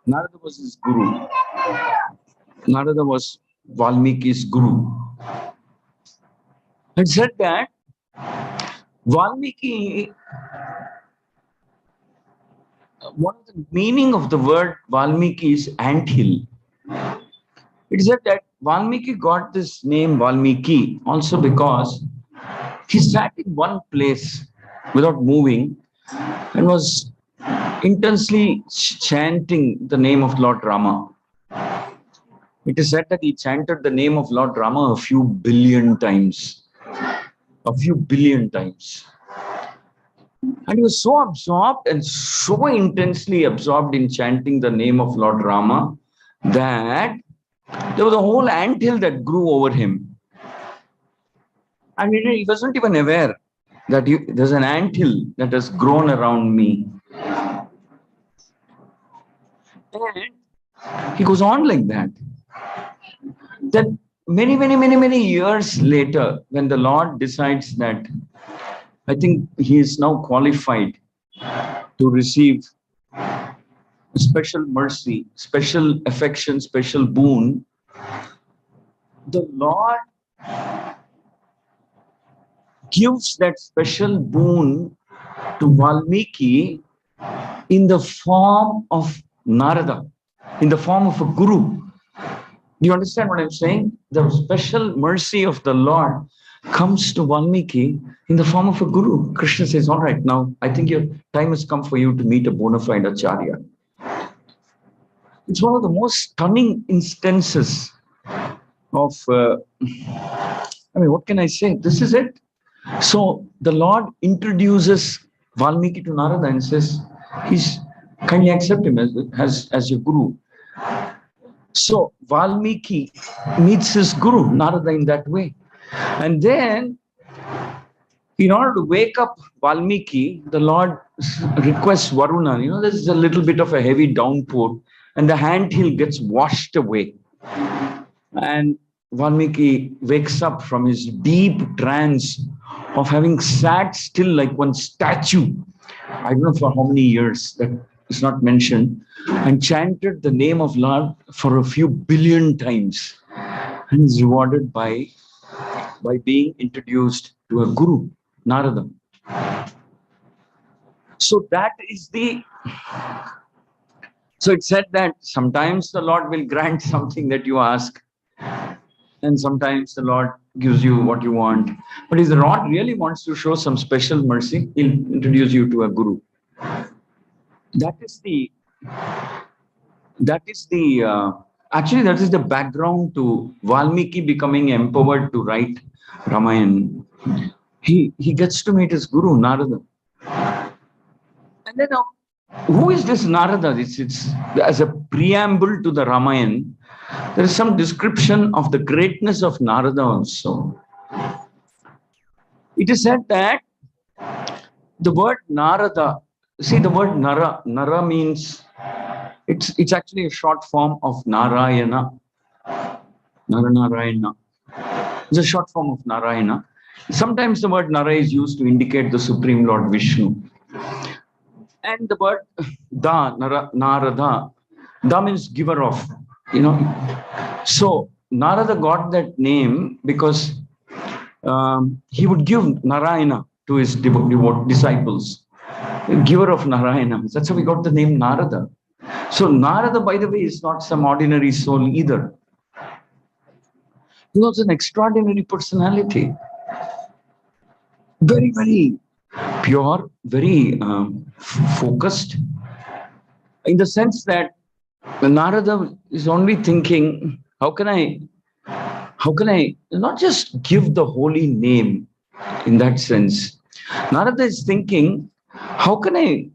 Narada was his guru. Narada was Valmiki's guru. It said that Valmiki, one of the meaning of the word Valmiki is anthill. It said that Valmiki got this name Valmiki also because he sat in one place without moving and was intensely chanting the name of Lord Rama. It is said that he chanted the name of Lord Rama a few billion times. A few billion times. And he was so absorbed and so intensely absorbed in chanting the name of Lord Rama that there was a whole anthill that grew over him. And he wasn't even aware that there's an anthill that has grown around me. And he goes on like that. Then many years later, when the Lord decides that I think he is now qualified to receive special mercy, special affection, special boon, the Lord gives that special boon to Valmiki in the form of Narada, in the form of a guru. Do you understand what I'm saying? The special mercy of the Lord comes to Valmiki in the form of a guru. Krishna says, all right, now I think your time has come for you to meet a bona fide acharya. It's one of the most stunning instances of, what can I say? This is it. So the Lord introduces Valmiki to Narada and says, kindly accept him as your guru. So Valmiki meets his guru, Narada, in that way. And then, in order to wake up Valmiki, the Lord requests Varuna. There's a little bit of a heavy downpour, and the anthill gets washed away. And Valmiki wakes up from his deep trance of having sat still like one statue. I don't know for how many years, that is not mentioned, and chanted the name of Lord for a few billion times, and is rewarded by being introduced to a guru, Narada. So that is So it said that sometimes the Lord will grant something that you ask, and sometimes the Lord gives you what you want. But if the Lord really wants to show some special mercy, He'll introduce you to a guru. That is the actually that is the background to Valmiki becoming empowered to write Ramayana. He gets to meet his guru Narada, and then who is this Narada? It's as a preamble to the Ramayana. There is some description of the greatness of Narada also. It is said that the word Narada, see the word Nara means, it's actually a short form of Narayana. Narayana. It's a short form of Narayana. Sometimes the word Nara is used to indicate the Supreme Lord Vishnu. And the word Narada, Da means giver of, So Narada got that name because he would give Narayana to his disciples. Giver of Narayana. That's how we got the name Narada. So Narada, by the way, is not some ordinary soul either. He was an extraordinary personality. Very, very pure, very focused. In the sense that Narada is only thinking, how can I not just give the holy name in that sense. Narada is thinking, how can I,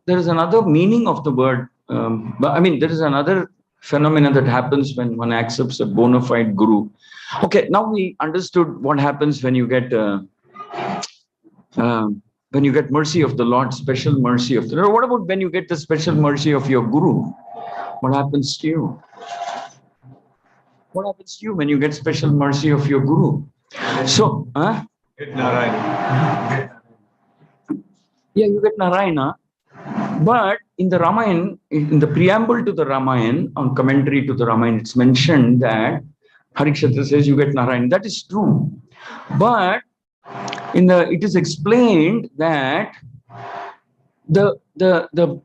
there is another meaning of the word, there is another phenomena that happens when one accepts a bona fide guru. Okay, now we understood what happens when you get mercy of the Lord, special mercy of the Lord. What about when you get the special mercy of your guru? What happens to you? What happens to you when you get special mercy of your guru? So, Get Narayana. Yeah, you get Narayana. But in the Ramayana, in the preamble to the Ramayana, on commentary to the Ramayana, it's mentioned that Harikshatra says you get Narayana. That is true. But it is explained that the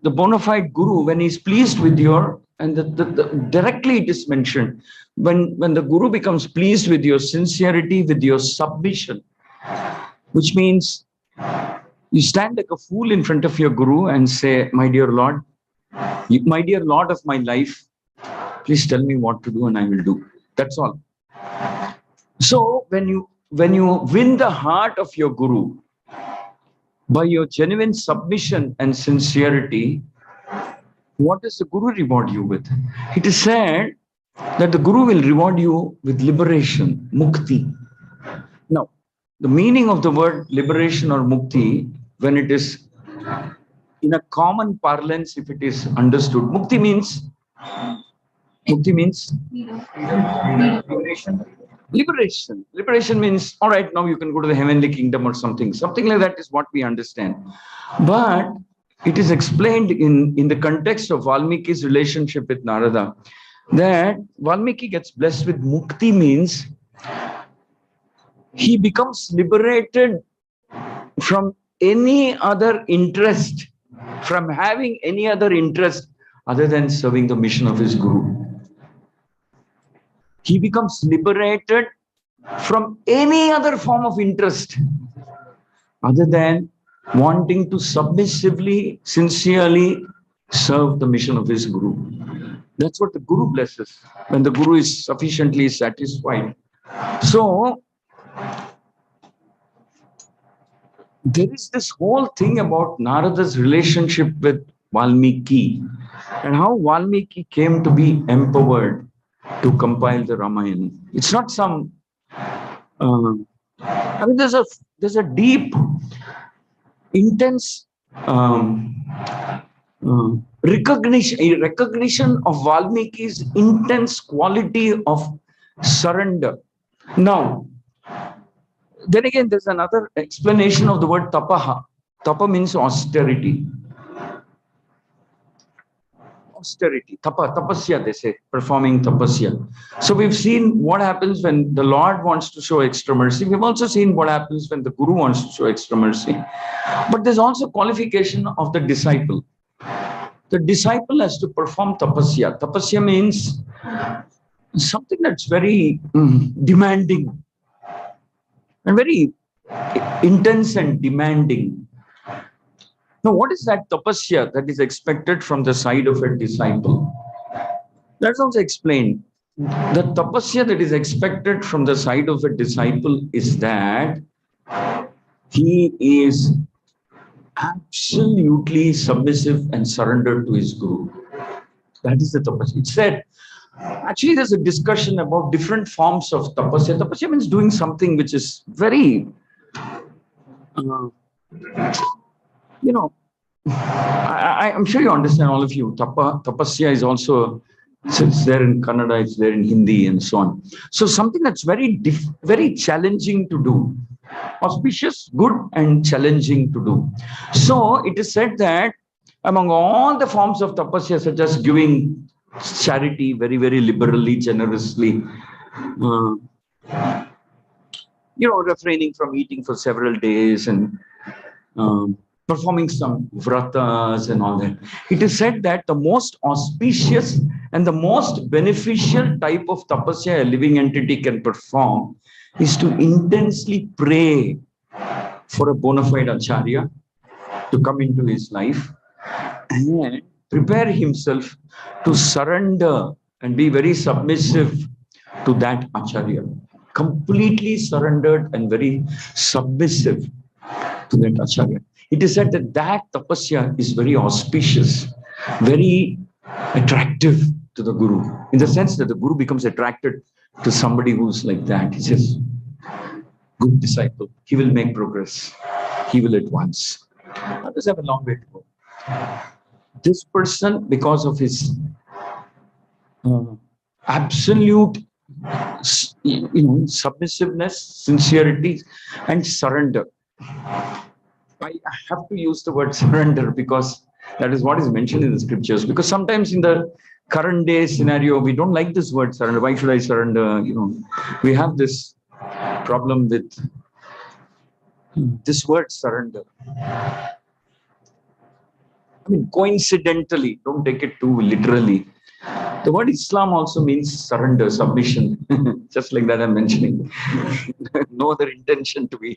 bona fide guru, when he's pleased with your, and directly it is mentioned, when the guru becomes pleased with your sincerity, with your submission, which means you stand like a fool in front of your guru and say, my dear Lord of my life, please tell me what to do and I will do. That's all. So when you win the heart of your guru by your genuine submission and sincerity, what does the guru reward you with? It is said that the guru will reward you with liberation, mukti. Now, the meaning of the word liberation or mukti, when it is in a common parlance, if it is understood, mukti means liberation. Liberation means, all right, now you can go to the heavenly kingdom or something like that is what we understand. But it is explained in the context of Valmiki's relationship with Narada that Valmiki gets blessed with mukti, means he becomes liberated from any other interest, from having any other interest other than serving the mission of his guru. He becomes liberated from any other form of interest other than wanting to submissively, sincerely serve the mission of his guru. That's what the guru blesses, when the guru is sufficiently satisfied. So, there is this whole thing about Narada's relationship with Valmiki and how Valmiki came to be empowered to compile the Ramayana. It's not some, there's a deep, intense recognition of Valmiki's intense quality of surrender. Now, then again, there's another explanation of the word tapaha. Tapa means austerity. Austerity. Tapasya, they say, performing tapasya. So we've seen what happens when the Lord wants to show extra mercy. We've also seen what happens when the Guru wants to show extra mercy. But there's also qualification of the disciple. the disciple has to perform tapasya. Tapasya means something that's very demanding and very intense and demanding. Now, what is that tapasya that is expected from the side of a disciple? That's also explained. The tapasya that is expected from the side of a disciple is that he is absolutely submissive and surrendered to his guru. That is the tapasya. It's said, actually, there's a discussion about different forms of tapasya. Tapasya means doing something which is very, I'm sure you understand, all of you. Tapasya is also, it's there in Kannada, it's there in Hindi, and so on. So something that's very challenging to do. Auspicious, good, and challenging to do. So it is said that among all the forms of tapasya, such as giving charity very, very liberally, generously, refraining from eating for several days and performing some vratas and all that. It is said that the most auspicious and the most beneficial type of tapasya a living entity can perform is to intensely pray for a bona fide acharya to come into his life and prepare himself to surrender and be very submissive to that acharya. Completely surrendered and very submissive to that acharya. It is said that that tapasya is very auspicious, very attractive to the guru, in the sense that the guru becomes attracted to somebody who's like that. He says, good disciple, he will make progress, he will advance. Others have a long way to go. This person, because of his absolute submissiveness, sincerity, and surrender. I have to use the word surrender because that is what is mentioned in the scriptures. Because sometimes in the current day scenario, we don't like this word surrender. Why should I surrender? We have this problem with this word surrender. I mean, coincidentally, don't take it too literally. The word Islam also means surrender, submission. Just like that I'm mentioning. No other intention to be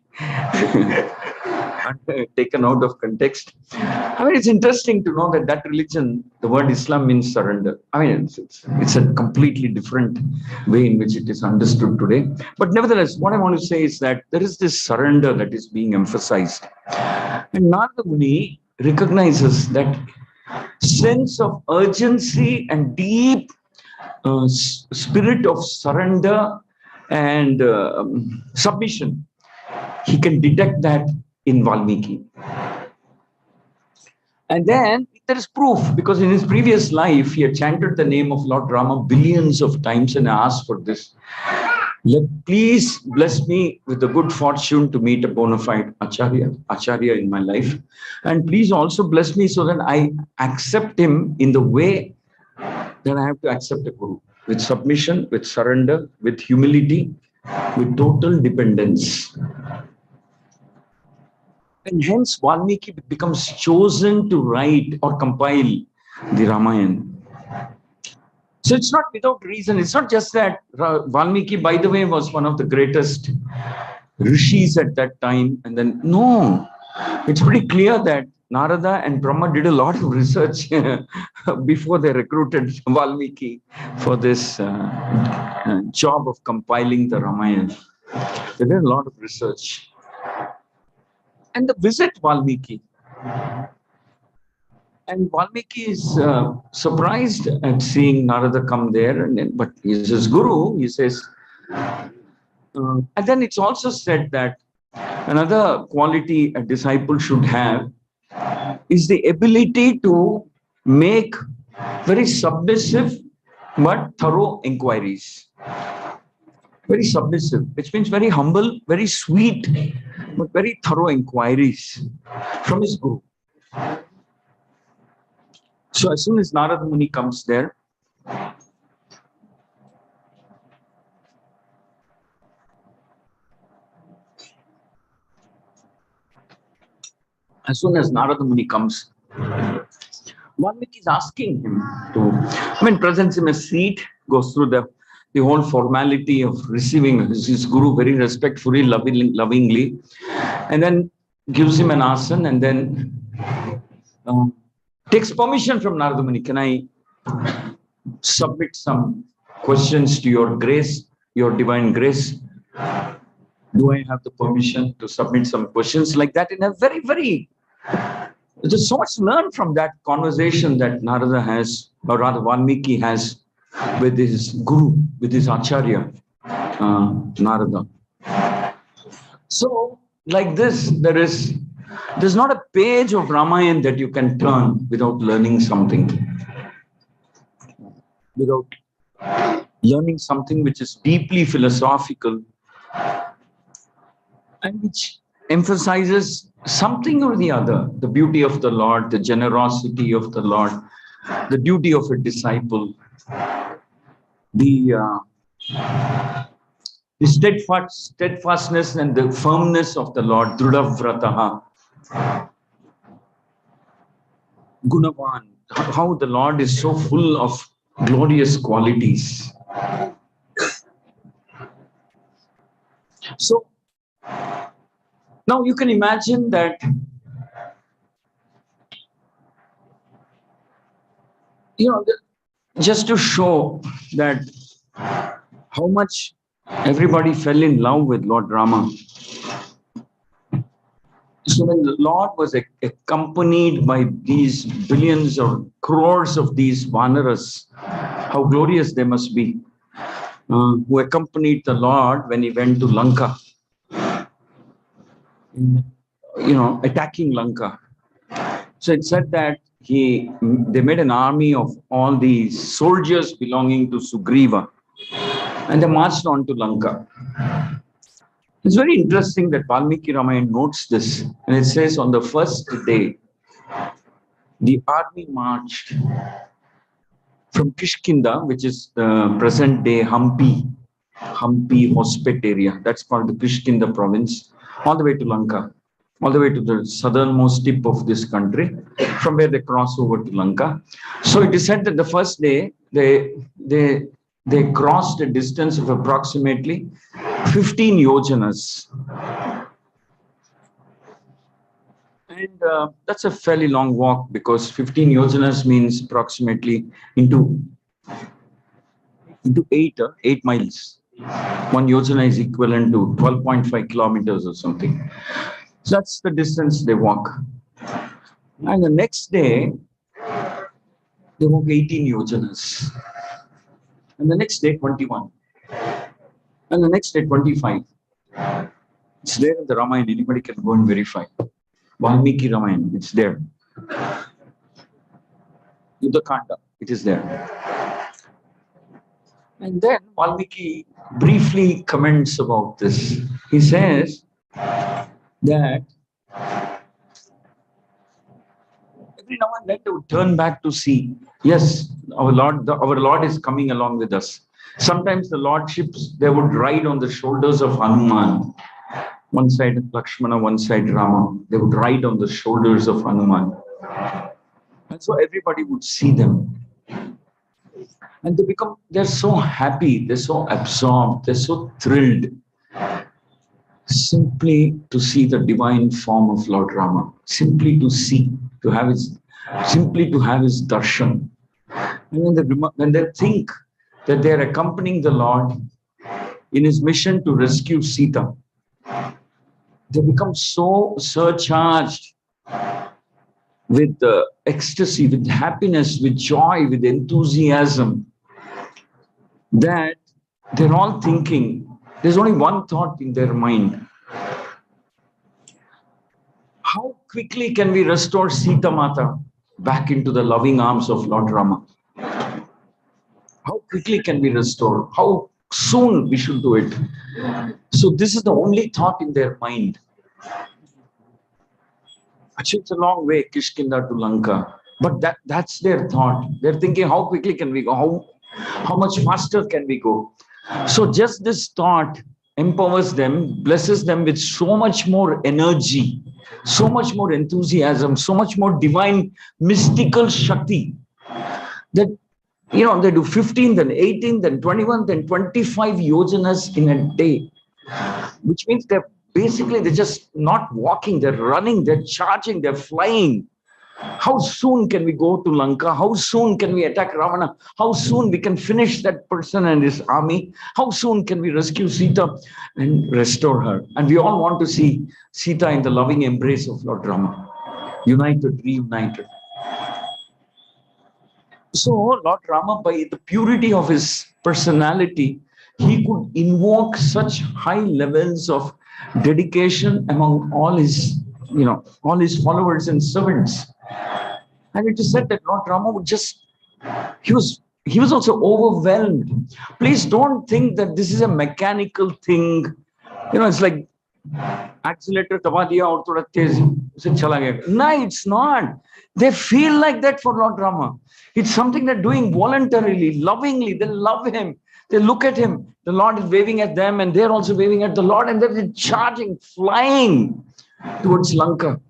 taken out of context. I mean, it's interesting to know that that religion, the word Islam means surrender. I mean, it's a completely different way in which it is understood today. But nevertheless, what I want to say is that there is this surrender that is being emphasized. And Narada Muni recognizes that sense of urgency and deep spirit of surrender and submission. He can detect that in Valmiki. And then there is proof, because in his previous life, he had chanted the name of Lord Rama billions of times and asked for this. Please bless me with the good fortune to meet a bona fide acharya in my life. And please also bless me so that I accept him in the way that I have to accept a guru. With submission, with surrender, with humility, with total dependence. And hence Valmiki becomes chosen to write or compile the Ramayana. So it's not without reason. It's not just that Valmiki, by the way, was one of the greatest rishis at that time. And then, no, it's pretty clear that Narada and Brahma did a lot of research before they recruited Valmiki for this job of compiling the Ramayana. They did a lot of research. And they visit Valmiki. And Valmiki is surprised at seeing Narada come there, but he's his guru. He says, and then it's also said that another quality a disciple should have is the ability to make very submissive but thorough inquiries. Very submissive, which means very humble, very sweet, but very thorough inquiries from his guru. So as soon as Narada Muni comes there, Valmiki is asking him to, presents him a seat, goes through the whole formality of receiving his guru very respectfully, lovingly, and then gives him an asan, and then takes permission from Narada Muni. Can I submit some questions to your grace, your divine grace? Do I have the permission to submit some questions like that? In a very, very, there's so much to learn from that conversation that Narada has, or rather Valmiki has, with his guru, with his acharya, Narada. So, like this, there's not a page of Ramayana that you can turn without learning something. Without learning something which is deeply philosophical and which emphasizes something or the other, the beauty of the Lord, the generosity of the Lord, the duty of a disciple, the steadfastness and the firmness of the Lord, Drudavrataha, Gunavan, how the Lord is so full of glorious qualities. So, now you can imagine that just to show that how much everybody fell in love with Lord Rama. So when the Lord was accompanied by these billions or crores of these Vanaras, how glorious they must be, who accompanied the Lord when he went to Lanka, attacking Lanka. So it said that they made an army of all these soldiers belonging to Sugriva, and they marched on to Lanka. It's very interesting that Valmiki Ramayana notes this, and it says on the first day, the army marched from Kishkinda, which is the present day Hampi Hospet area. That's called the Kishkinda province, all the way to Lanka, all the way to the southernmost tip of this country, from where they cross over to Lanka. So it is said that the first day they crossed a distance of approximately 15 yojanas. And that's a fairly long walk, because 15 yojanas means approximately into 8 miles. 1 yojana is equivalent to 12.5 kilometers or something. So that's the distance they walk. And the next day, they walk 18 yojanas. And the next day, 21. And the next day, 25. It's there in the Ramayana. Anybody can go and verify. Valmiki Ramayana, it's there. Yuddhakanda, it is there. And then Valmiki briefly comments about this. He says that every now and then they would turn back to see, yes, our Lord is coming along with us. Sometimes the lordships, they would ride on the shoulders of Hanuman. One side Lakshmana, one side Rama. They would ride on the shoulders of Hanuman. And so everybody would see them. And they're so happy, they're so absorbed, they're so thrilled simply to see the divine form of Lord Rama, simply to see, simply to have his darshan. And when they think that they're accompanying the Lord in his mission to rescue Sita, they become so surcharged with ecstasy, with happiness, with joy, with enthusiasm, that they're all thinking, there's only one thought in their mind. How quickly can we restore Sita Mata back into the loving arms of Lord Rama? How quickly can we restore? How soon we should do it? So this is the only thought in their mind. Actually, it's a long way, Kishkinda to Lanka. But that's their thought. They're thinking, how quickly can we go? How much faster can we go? So just this thought empowers them, blesses them with so much more energy so much more enthusiasm, so much more divine mystical Shakti that, you know, they do 15, then 18, then 21, then 25 yojanas in a day, which means they're just not walking, they're running, they're charging, they're flying. How soon can we go to Lanka? How soon can we attack Ravana? How soon we can finish that person and his army? How soon can we rescue Sita and restore her? And we all want to see Sita in the loving embrace of Lord Rama, united, reunited. So Lord Rama, by the purity of his personality, he could invoke such high levels of dedication among all his, you know, all his followers and servants. And it is said that Lord Rama would just, he was also overwhelmed. Please don't think that this is a mechanical thing. You know, it's like accelerator daba diya aur thoda tez se chala gaya. No, it's not. They feel like that for Lord Rama. It's something they're doing voluntarily, lovingly. They love him. They look at him. The Lord is waving at them and they're also waving at the Lord, and they're charging, flying towards Lanka.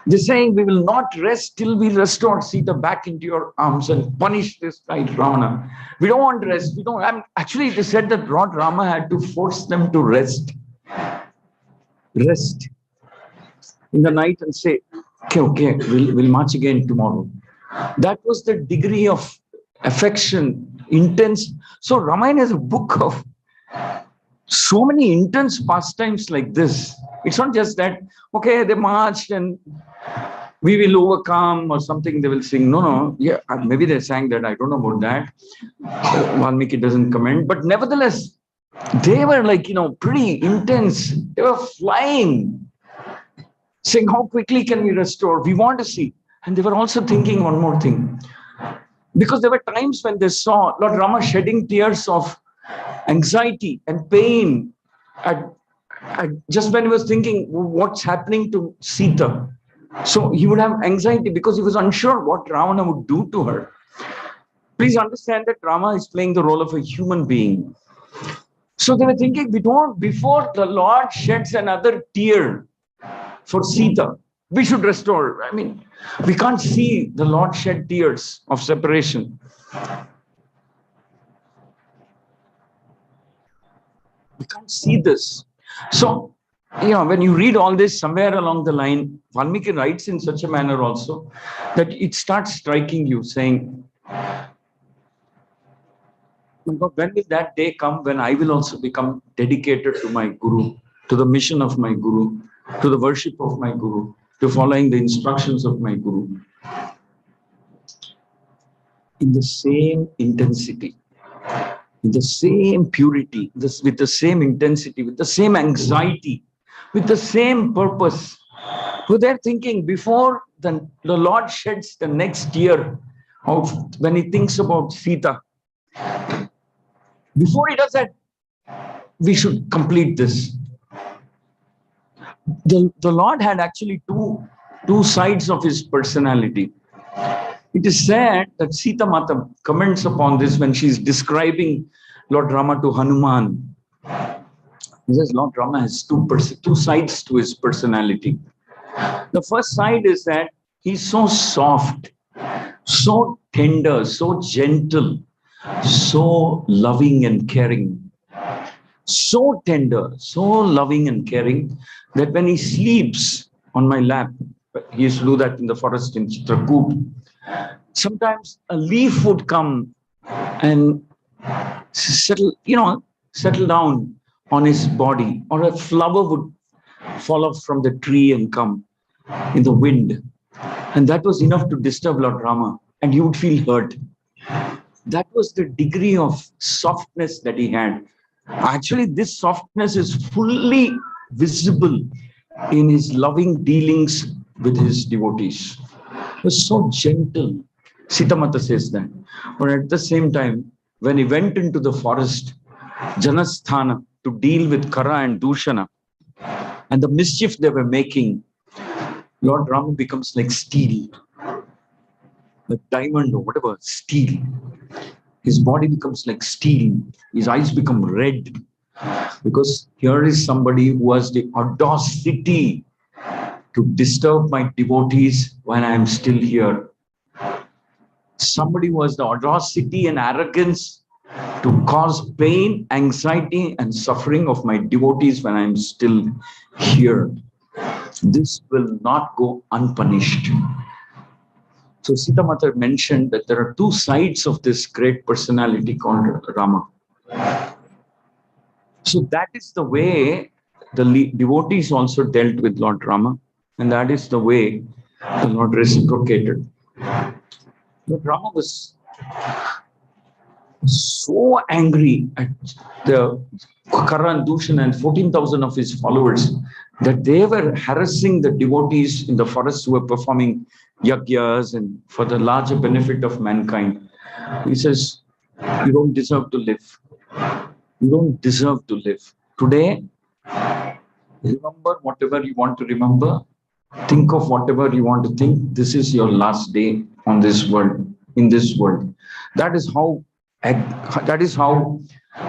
They're saying, we will not rest till we restore Sita back into your arms and punish this guy Ravana. We don't want rest. We don't. Actually, it is said that Lord Rama had to force them to rest. Rest in the night and say, okay, we'll march again tomorrow. That was the degree of affection, intense. So Ramayana is a book of so many intense pastimes like this. It's not just that, okay, they marched and we will overcome or something, they will sing. No. Yeah, maybe they sang that. I don't know about that. Valmiki doesn't comment. But nevertheless, they were like, you know, pretty intense. They were flying, saying, how quickly can we restore? We want to see. And they were also thinking one more thing. Because there were times when they saw Lord Rama shedding tears of anxiety and pain just when he was thinking what's happening to Sita. So he would have anxiety because he was unsure what Ravana would do to her. Please understand that Rama is playing the role of a human being. So they were thinking, before the Lord sheds another tear for Sita, we should restore. I mean, we can't see the Lord shed tears of separation. We can't see this. So, you know, when you read all this, somewhere along the line, Valmiki writes in such a manner also that it starts striking you, saying, when will that day come when I will also become dedicated to my Guru, to the mission of my Guru, to the worship of my Guru, to following the instructions of my Guru, in the same intensity, in the same purity, with the same intensity, with the same anxiety, with the same purpose. So they're thinking before the Lord sheds the next tear of when he thinks about Sita, before he does that, we should complete this. The Lord had actually two sides of his personality. It is said that Sita Mata comments upon this when she's describing Lord Rama to Hanuman. He says Lord Rama has two sides to his personality. The first side is that he's so soft, so tender, so gentle, so loving and caring. So tender, so loving and caring that when he sleeps on my lap, he used to do that in the forest in Chitrakoot, sometimes a leaf would come and settle down on his body, or a flower would fall off from the tree and come in the wind. And that was enough to disturb Lord Rama, and he would feel hurt. That was the degree of softness that he had. Actually, this softness is fully visible in his loving dealings with his devotees. He was so gentle. Sita Mata says that. But at the same time, when he went into the forest, Janasthana, to deal with Kara and Dushana, and the mischief they were making, Lord Rama becomes like steel, like diamond or whatever, steel. His body becomes like steel. His eyes become red. Because here is somebody who has the audacity to disturb my devotees when I am still here. Somebody who has the audacity and arrogance to cause pain, anxiety, and suffering of my devotees when I am still here. This will not go unpunished. So Sita Mata mentioned that there are two sides of this great personality called Rama. So that is the way the devotees also dealt with Lord Rama, and that is the way the Lord reciprocated. But Rama was so angry at the Karan, Dushan and 14,000 of his followers that they were harassing the devotees in the forests who were performing yagyas and for the larger benefit of mankind. He says, you don't deserve to live. You don't deserve to live. Today, remember whatever you want to remember. Think of whatever you want to think. This is your last day on this world, in this world. That is how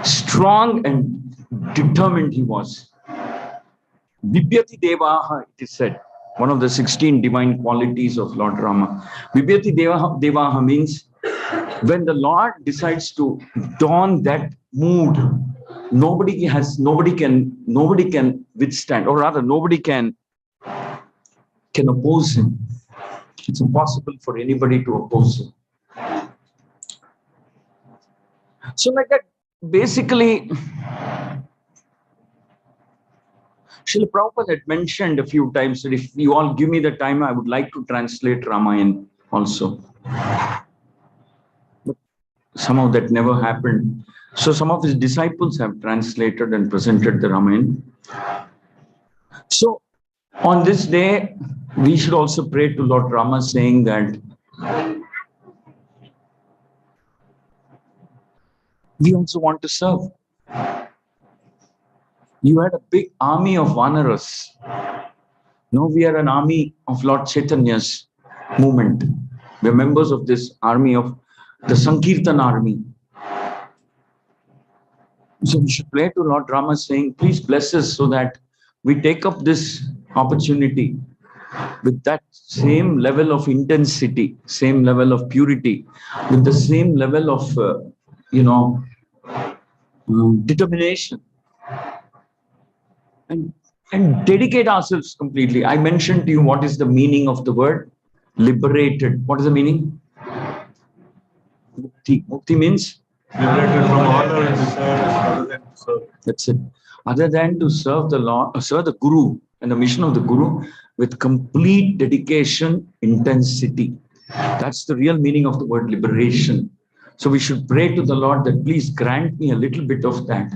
strong and determined he was. Bibhyati Devaha, it is said, one of the 16 divine qualities of Lord Rama. Bibhyati Devaha means when the Lord decides to don that mood, nobody can withstand, or rather nobody can oppose him. It's impossible for anybody to oppose him. So like that, basically, Srila Prabhupada had mentioned a few times that if you all give me the time, I would like to translate Ramayana also. But somehow that never happened. So some of his disciples have translated and presented the Ramayana. So on this day, we should also pray to Lord Rama, saying that we also want to serve. You had a big army of Vanaras. Now we are an army of Lord Chaitanya's movement. We are members of this army of the Sankirtan army. So we should pray to Lord Rama, saying, please bless us so that we take up this opportunity with that same level of intensity, same level of purity, with the same level of, determination. And dedicate ourselves completely. I mentioned to you what is the meaning of the word liberated. What is the meaning? Mukti. Mukti means? Liberated from honor and desire other than to serve. That's it. Other than to serve the Lord, serve the Guru and the mission of the Guru with complete dedication, intensity. That's the real meaning of the word liberation. So we should pray to the Lord that please grant me a little bit of that.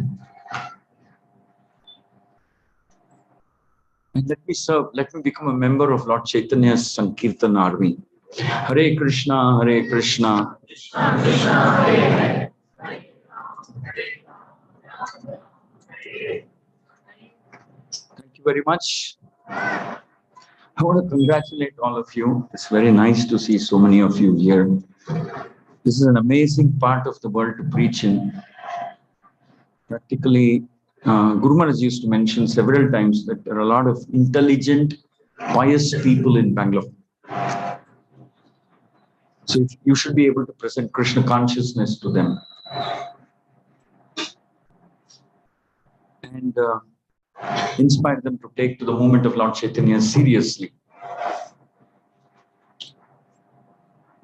And let me serve, let me become a member of Lord Chaitanya's Sankirtan army. Hare Krishna, Hare Krishna. Krishna Krishna, Hare Hare. Thank you very much. I want to congratulate all of you. It's very nice to see so many of you here. This is an amazing part of the world to preach in. Practically, Guru Maharaj used to mention several times that there are a lot of intelligent, pious people in Bangalore. So you should be able to present Krishna consciousness to them. And inspire them to take to the movement of Lord Chaitanya seriously.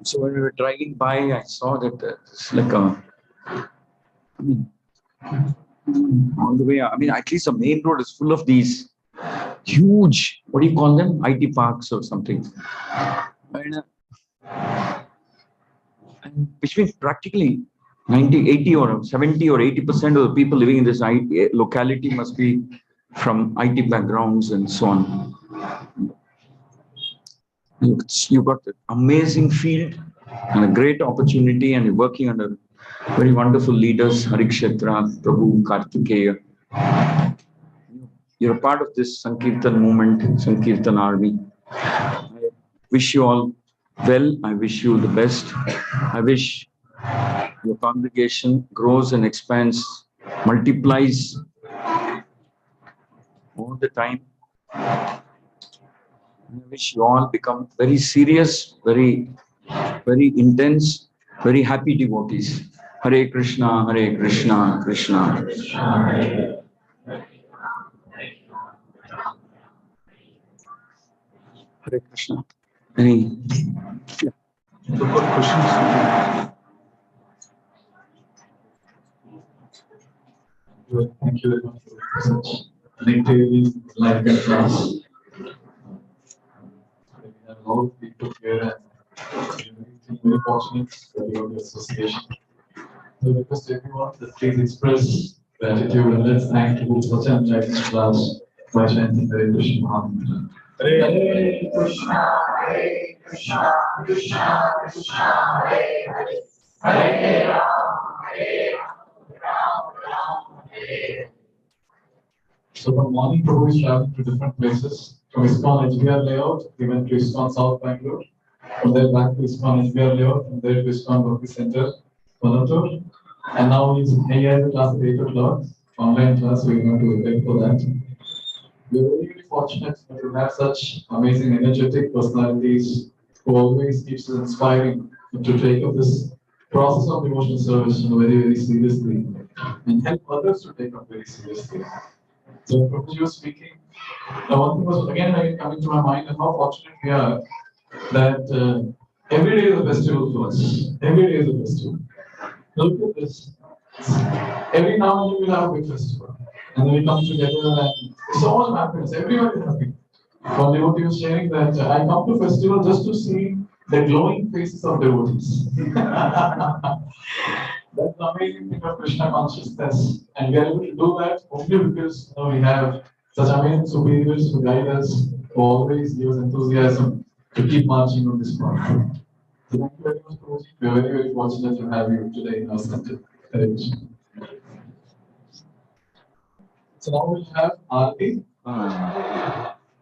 So when we were driving by, I saw that it's like on the way, at least the main road is full of these huge, what do you call them? IT parks or something. And which means practically 90, 80 or 70 or 80% of the people living in this locality must be from IT backgrounds and so on. You've got an amazing field and a great opportunity, and you're working under very wonderful leaders, Harikshetra, Prabhu, Kartikeya. You're a part of this Sankirtan movement, Sankirtan army. I wish you all well. I wish you the best. I wish your congregation grows and expands, multiplies all the time. I wish you all become very serious, very intense, very happy devotees. Hare Krishna, Krishna Krishna. Hare Krishna. Any? Yeah. So for questions. Thank you very much for such detailed enlightenment class. We have a lot of people here and very fortunate that we have the association. So I request everyone to please express gratitude and let's thank you for such an enlightenment class by chanting Hare Krishna Mahamantra. Hare Krishna, Krishna Krishna, Hare Hare, Hare Rama, Rama, Hare. So from morning, Prabhu is traveling to different places. From ISKCON HBR layout, he went to ISKCON South Bangalore. From there back to ISKCON HBR layout. From there to ISKCON Bhakti Center, Panathur. And now he has a class at 8 o'clock, online class. We're going to wait for that. We're really fortunate to have such amazing, energetic personalities who always keeps us inspiring to take up this process of devotional service very seriously and help others to take up very seriously. So, Prabhuji was speaking. One thing was again coming to my mind, and how fortunate we are that every day is a festival for us. Every day is a festival. Look at this. Every now and then we'll have a big festival. And then we come together and it's so much happiness. Everyone is happy. One devotee was sharing that I come to festival just to see the glowing faces of devotees. That's the amazing thing of Krishna consciousness. And we are able to do that only because we have such amazing superiors who guide us, who always give us enthusiasm to keep marching on this path. So thank you very much, Prabhuji. We are very fortunate to have you today in our center. Hare Krishna. So now we have Aarti.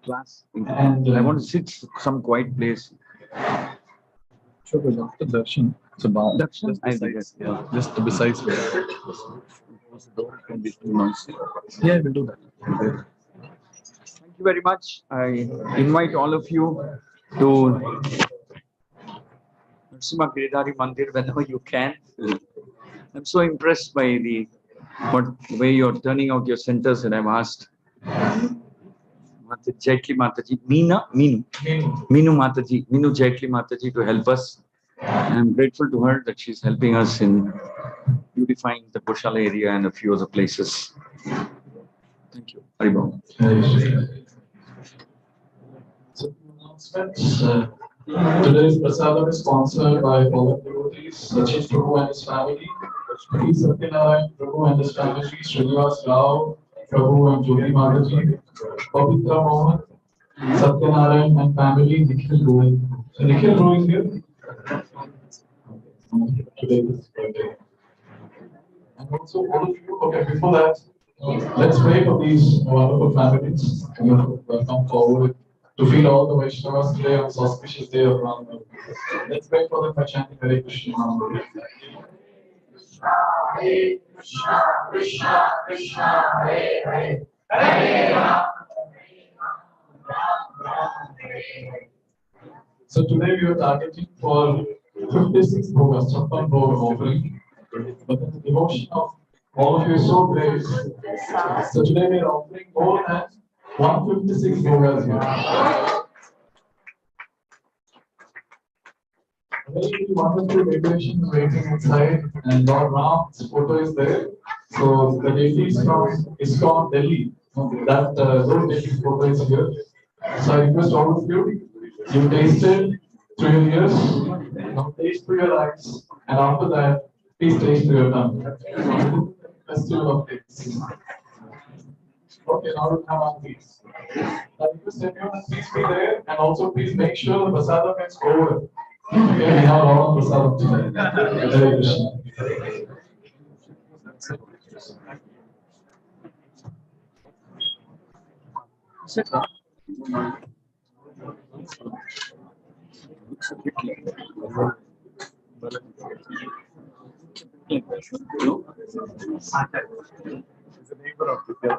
Class. And I want to sit some quiet place. Sure, we'll after darshan. So now, Darshan? just besides, just besides where The door can be too noisy. yeah, we'll do that. Thank you very much. I invite all of you to Narasimha Giridhari Mandir whenever you can. I'm so impressed by the way you're turning out your centers, and I've asked Jaitli Mataji, Meenu Jaitli Mataji to help us. I'm grateful to her that she's helping us in beautifying the Goshala area and a few other places. Thank you. Haribol. So, announcements. Today's prasadam is sponsored by all devotees, Sachin Prabhu and his family, P. Satyanarayan Prabhu and his family, Srinivas Rao Prabhu and Jyoti Mataji, Pavitra Mohan, Satyanarayan and family, Nikhil Roy. So Nikhil Roy is here. Today is birthday. And also all of you, okay, before that, let's pray for these wonderful families who have come forward to feel all the Vaishnavas today on this auspicious day of Rama. Let's pray for them by chanting Hare Krishna. Hare Krishna, Krishna Krishna, Hare Hare, Hare Rama, Rama, Hare Hare. So today we are targeting for 56 bhogas, Chappan Bhoga offering. But the devotion of all of you is so great. So today we are offering more than 156 bhogas here. Very wonderful decoration waiting inside, and Lord Ram's photo is there. So the deities from ISKCON Delhi, that those deities photo is here. So I request all of you, you tasted through your ears, now taste through your eyes, and after that, please taste through your tongue. Festival of taste. Okay, now we'll have our feast. I request everyone, please be there, and also please make sure the prasadam is over. Okay, we have a lot of prasadam today. Hare Krishna. He's a neighbor of Vidya.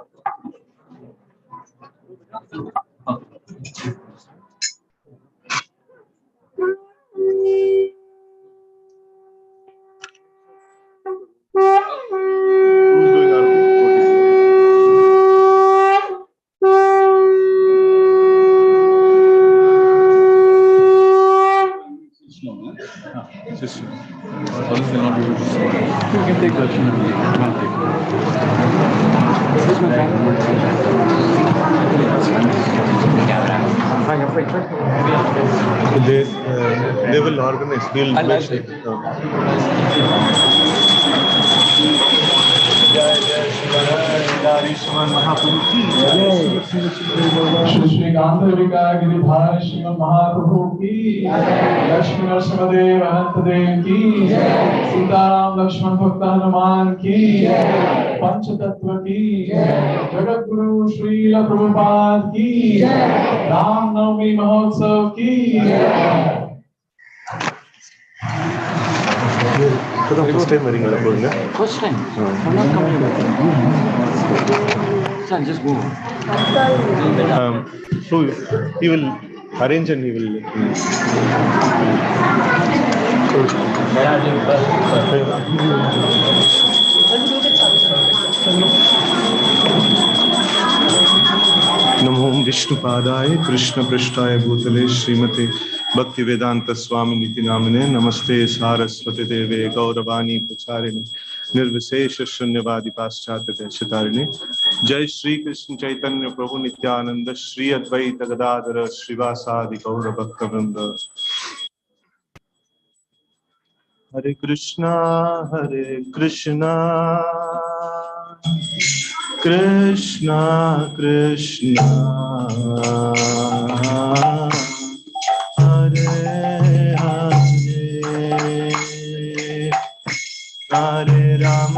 Just Or else they'll not be able to see. You can take darshan and one take. This is my they will organize. We'll I'll make take sure. Shrikant विकार गिरिधार श्रीमद महाप्रभु की लक्ष्मी नरसिंहदेव अनंत देव की सीताराम लक्ष्मण भक्त हनुमान की पंचतत्व की जगत गुरु श्रील प्रभुपाद की राम नवमी महोत्सव की First time வரீங்களா போங்க? First time. I'm not coming back. Son, just go. So he will arrange and he will let me नमो विष्णुपादाय कृष्ण पृष्ठाय भूतले श्रीमते भक्ति वेदांत स्वामी निति नामिने नमस्ते सारस्वती देवे गौरवाणी प्रचारिणे निर्विशेष शून्यवादी पाश्चात्य देशतारिणे जय श्री कृष्ण चैतन्य प्रभु नित्यानंद श्री अद्वैत गदाधर श्रीवासादि गौर भक्त वृंद हरे Krishna Krishna Krishna Hare Hare Hare Ram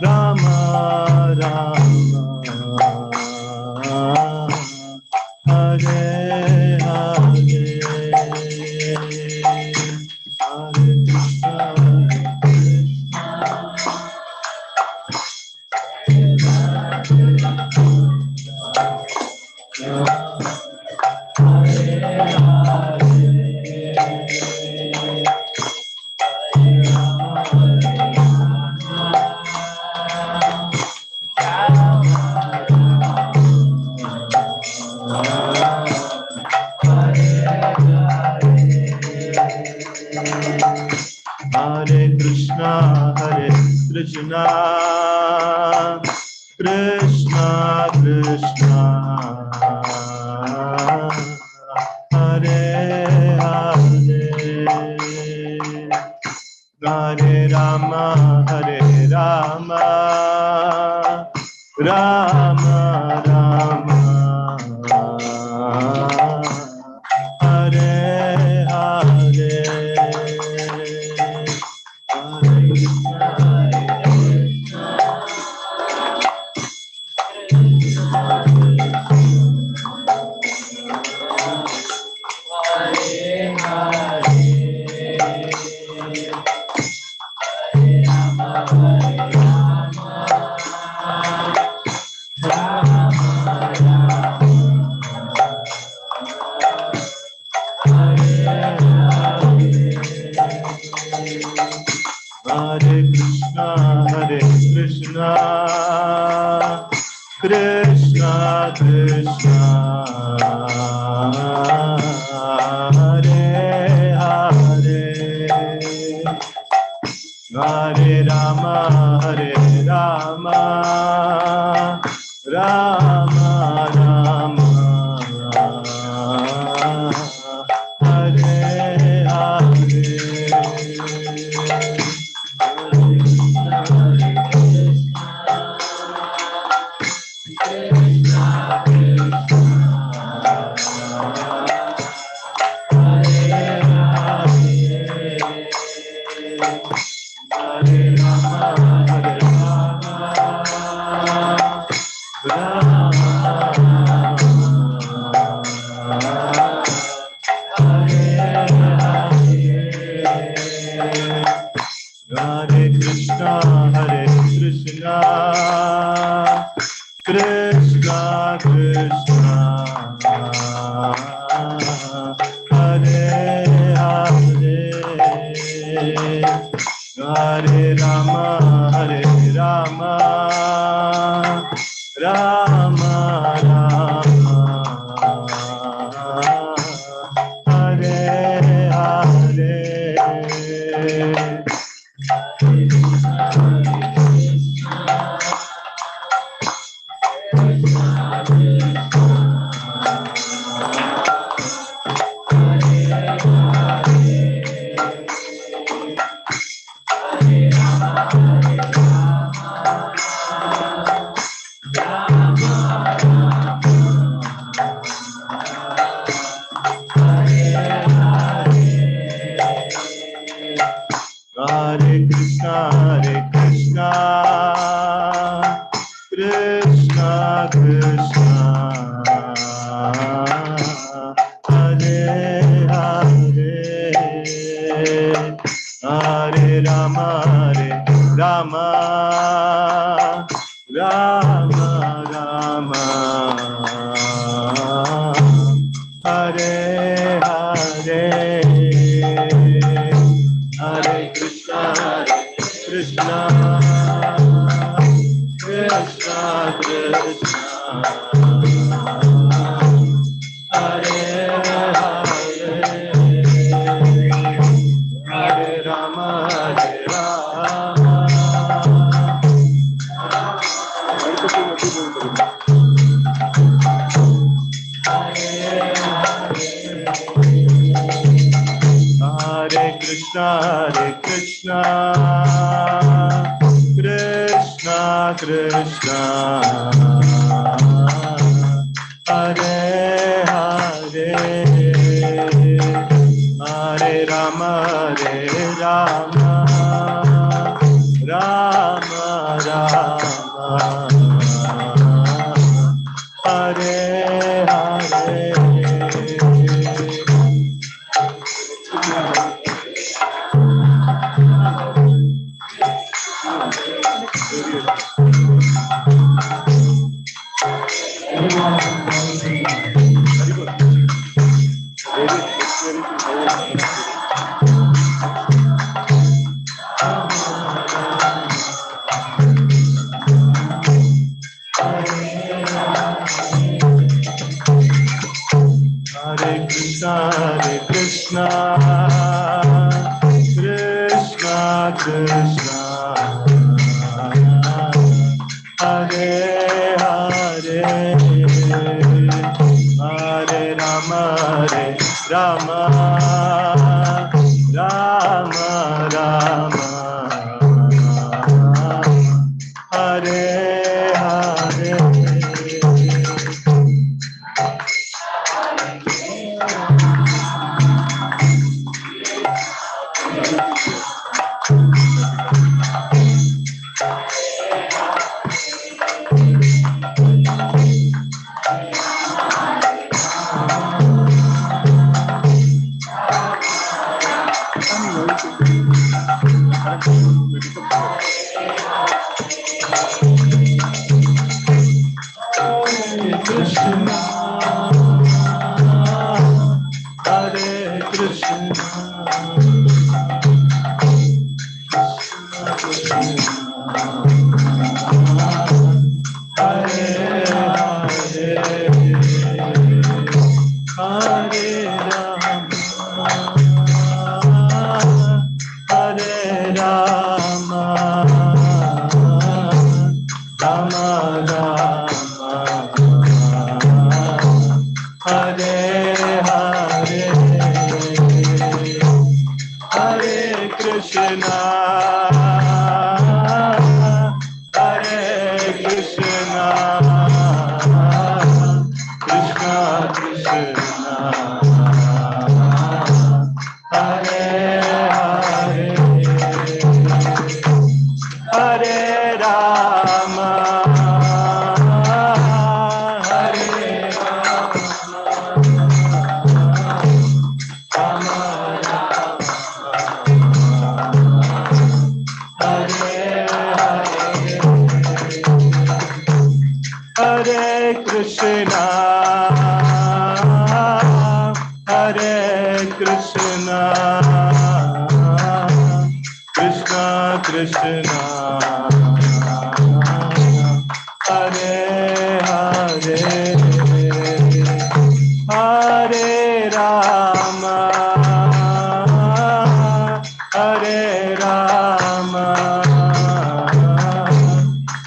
Ram Ram Hare Hare Hare Krishna Krishna Krishna Hare Hare Hare Rama Rama Rama Hare Hare Krishna Krishna Hare Hare Hare Rama Rama Rama Hare Hare Krishna Krishna Hare Hare Hare Rama Rama Rama Krishna Krishna Hare Hare Hare Rama Rama Rama Rama Hare Hare Hare Krishna Krishna Krishna Krishna Hare Hare Hare Rama Hare Krishna Krishna Krishna Hare Hare Hare Rama Rama Rama Rama Hare Hare Hare Krishna Krishna Krishna Hare Hare Hare Rama Rama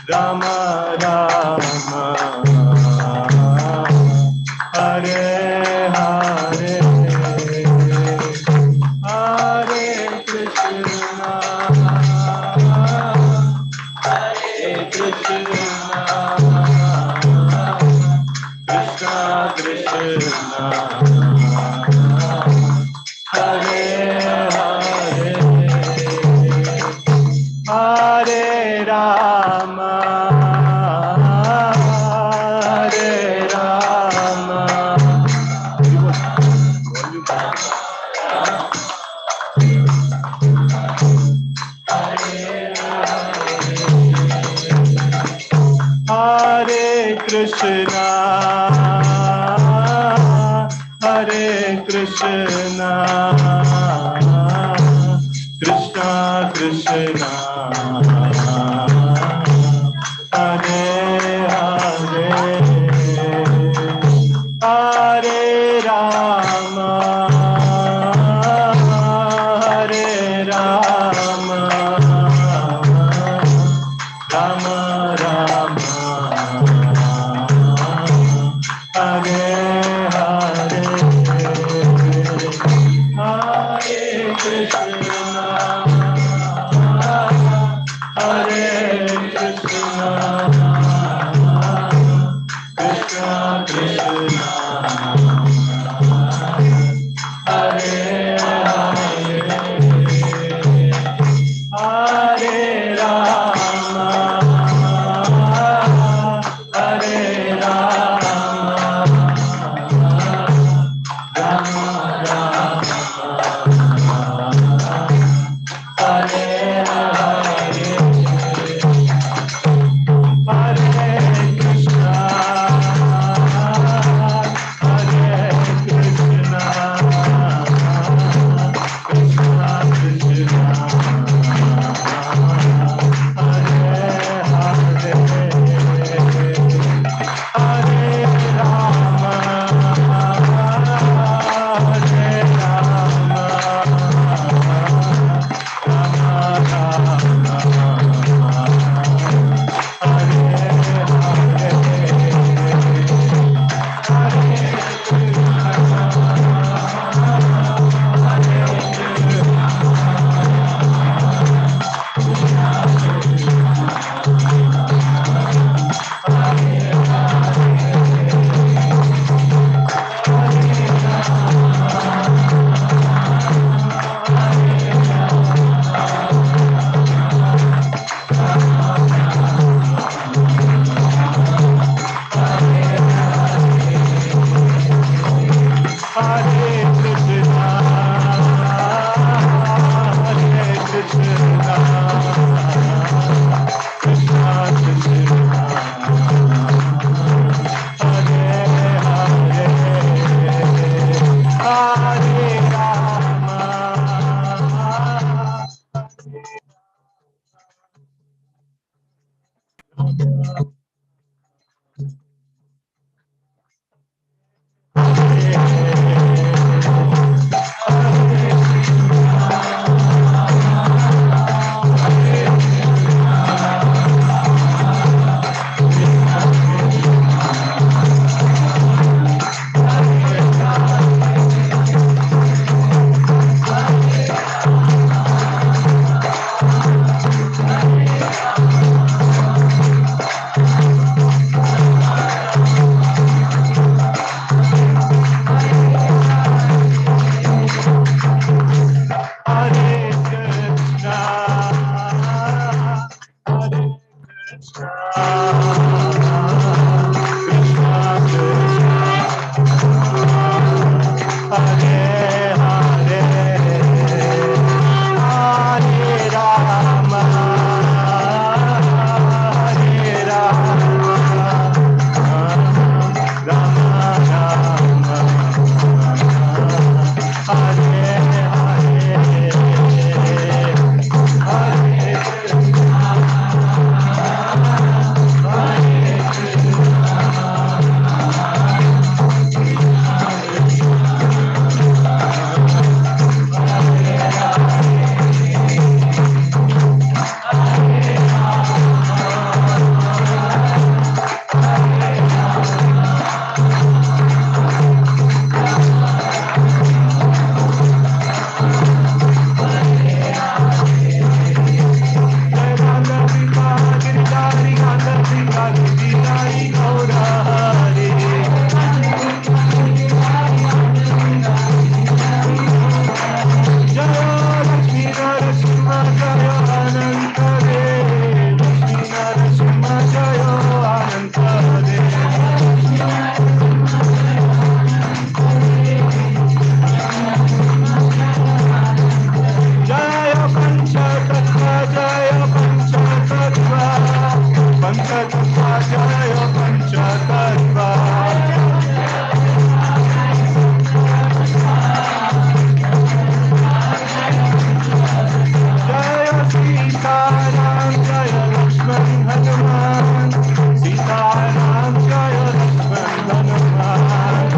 Rama Rama Hare Hare Krishna, Hare Krishna, Krishna Krishna, Hare Hare, Hare Rama, Hare Rama, Rama Rama, Hare Hare, Hare Krishna, Hare Krishna, Krishna Krishna, Hare Hare, Hare Rama, Hare Rama, Rama Rama, Hare Hare, Hare Krishna, Hare Krishna, Krishna Krishna, Hare Hare, Hare Rama, Hare Rama, Rama Rama, Hare Hare जय पंचतत्व जय सीताराम जय लक्ष्मण हनुमान सीताराम जय लक्ष्मण हनुमान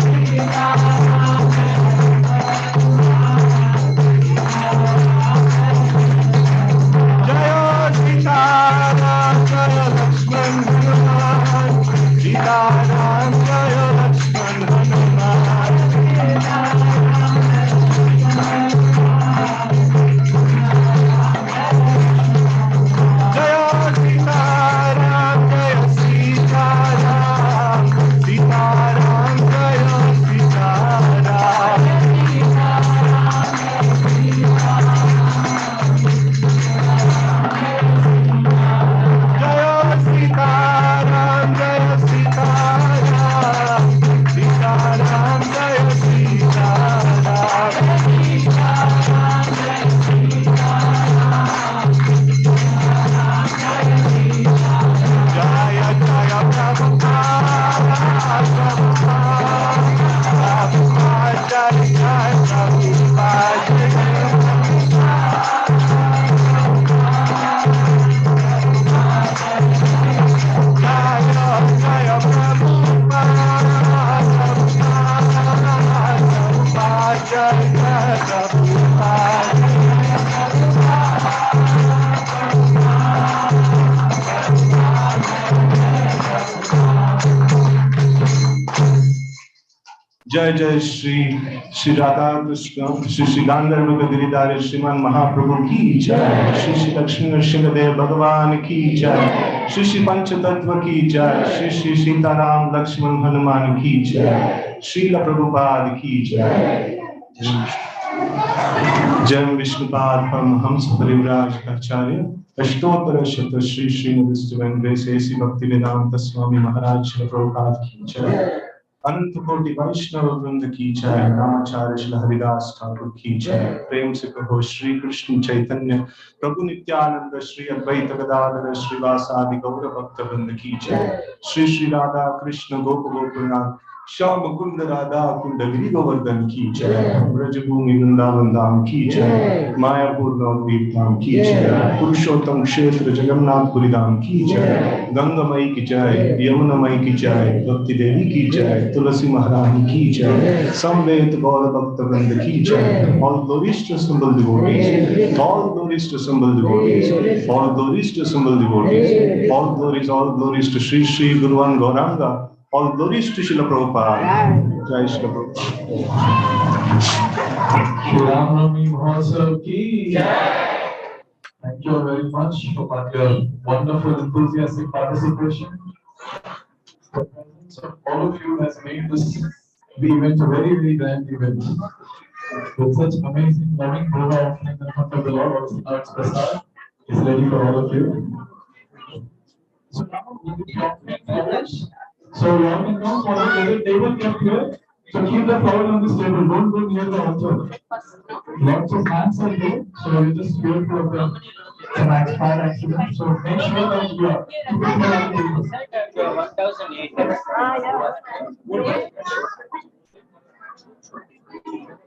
जय सीताराम जय लक्ष्मण हनुमान सीताराम जय लक्ष्मण हनुमान जय सीताराम जय सीताराम सीताराम जय सीताराम जय सीताराम जय सीताराम सीताराम जय सीताराम जय जय प्रभुपाद प्रभुपाद प्रभुपाद जय जय प्रभुपाद जय जय श्री राधा कृष्ण श्री गांधर्व गिरिधारी श्रीमान महाप्रभु की जय श्री लक्ष्मी नृसिंहदेव भगवान की जय श्री पंचतत्व की जय श्री सीताराम लक्ष्मण हनुमान की जय श्रील प्रभुपाद की जय जय विष्णुपाद परमहंस परिव्राज आचार्य अष्टोत्तर शत श्री श्री भक्ति वेदांत स्वामी महाराज श्री प्रभुपाद की जय अनंत कोटि वैष्णव वृंद की जय रामाचार्य श्री हरिदास ठाकुर की जय प्रेम से कहो श्री कृष्ण चैतन्य प्रभु नित्यानंद श्री अद्वैत गदाधर श्रीवासादि गौर भक्त वृंद की जय श्री श्री राधा कृष्ण गोप गोपनाथ श्याम कुंड राधा कुंड गिरि गोवर्धन की जय ब्रजभूमि वृंदावन धाम की जय मायापुर नवद्वीप धाम की जय पुरुषोत्तम क्षेत्र जगन्नाथपुरी धाम की जय गंगामयी की जय यमुनामयी की जय भक्ति देवी की जय तुलसी महारानी की जय समवेत गौर भक्त वृंद की जय all glories to assembled devotees all glories to assembled devotees all glories to assembled devotees all glories to Sri Sri Guruvan Gauranga all glories to Srila Prabhupada Jai Srila Prabhupada Navami Mahotsava ki jai. Thank you very much for your wonderful enthusiastic participation. The presence of all of you has made this the event a very grand event. With such amazing loving Bhava offering in front of the Lord, also now it's Prasad is ready for all of you. So now we will be offering flowers. So you all know for the table kept here. So keep the flower on this table. Don't go near the altar. Lots of hands are there. So you just fear for the fire accident. So make sure that you are keep it on the table. 1,800.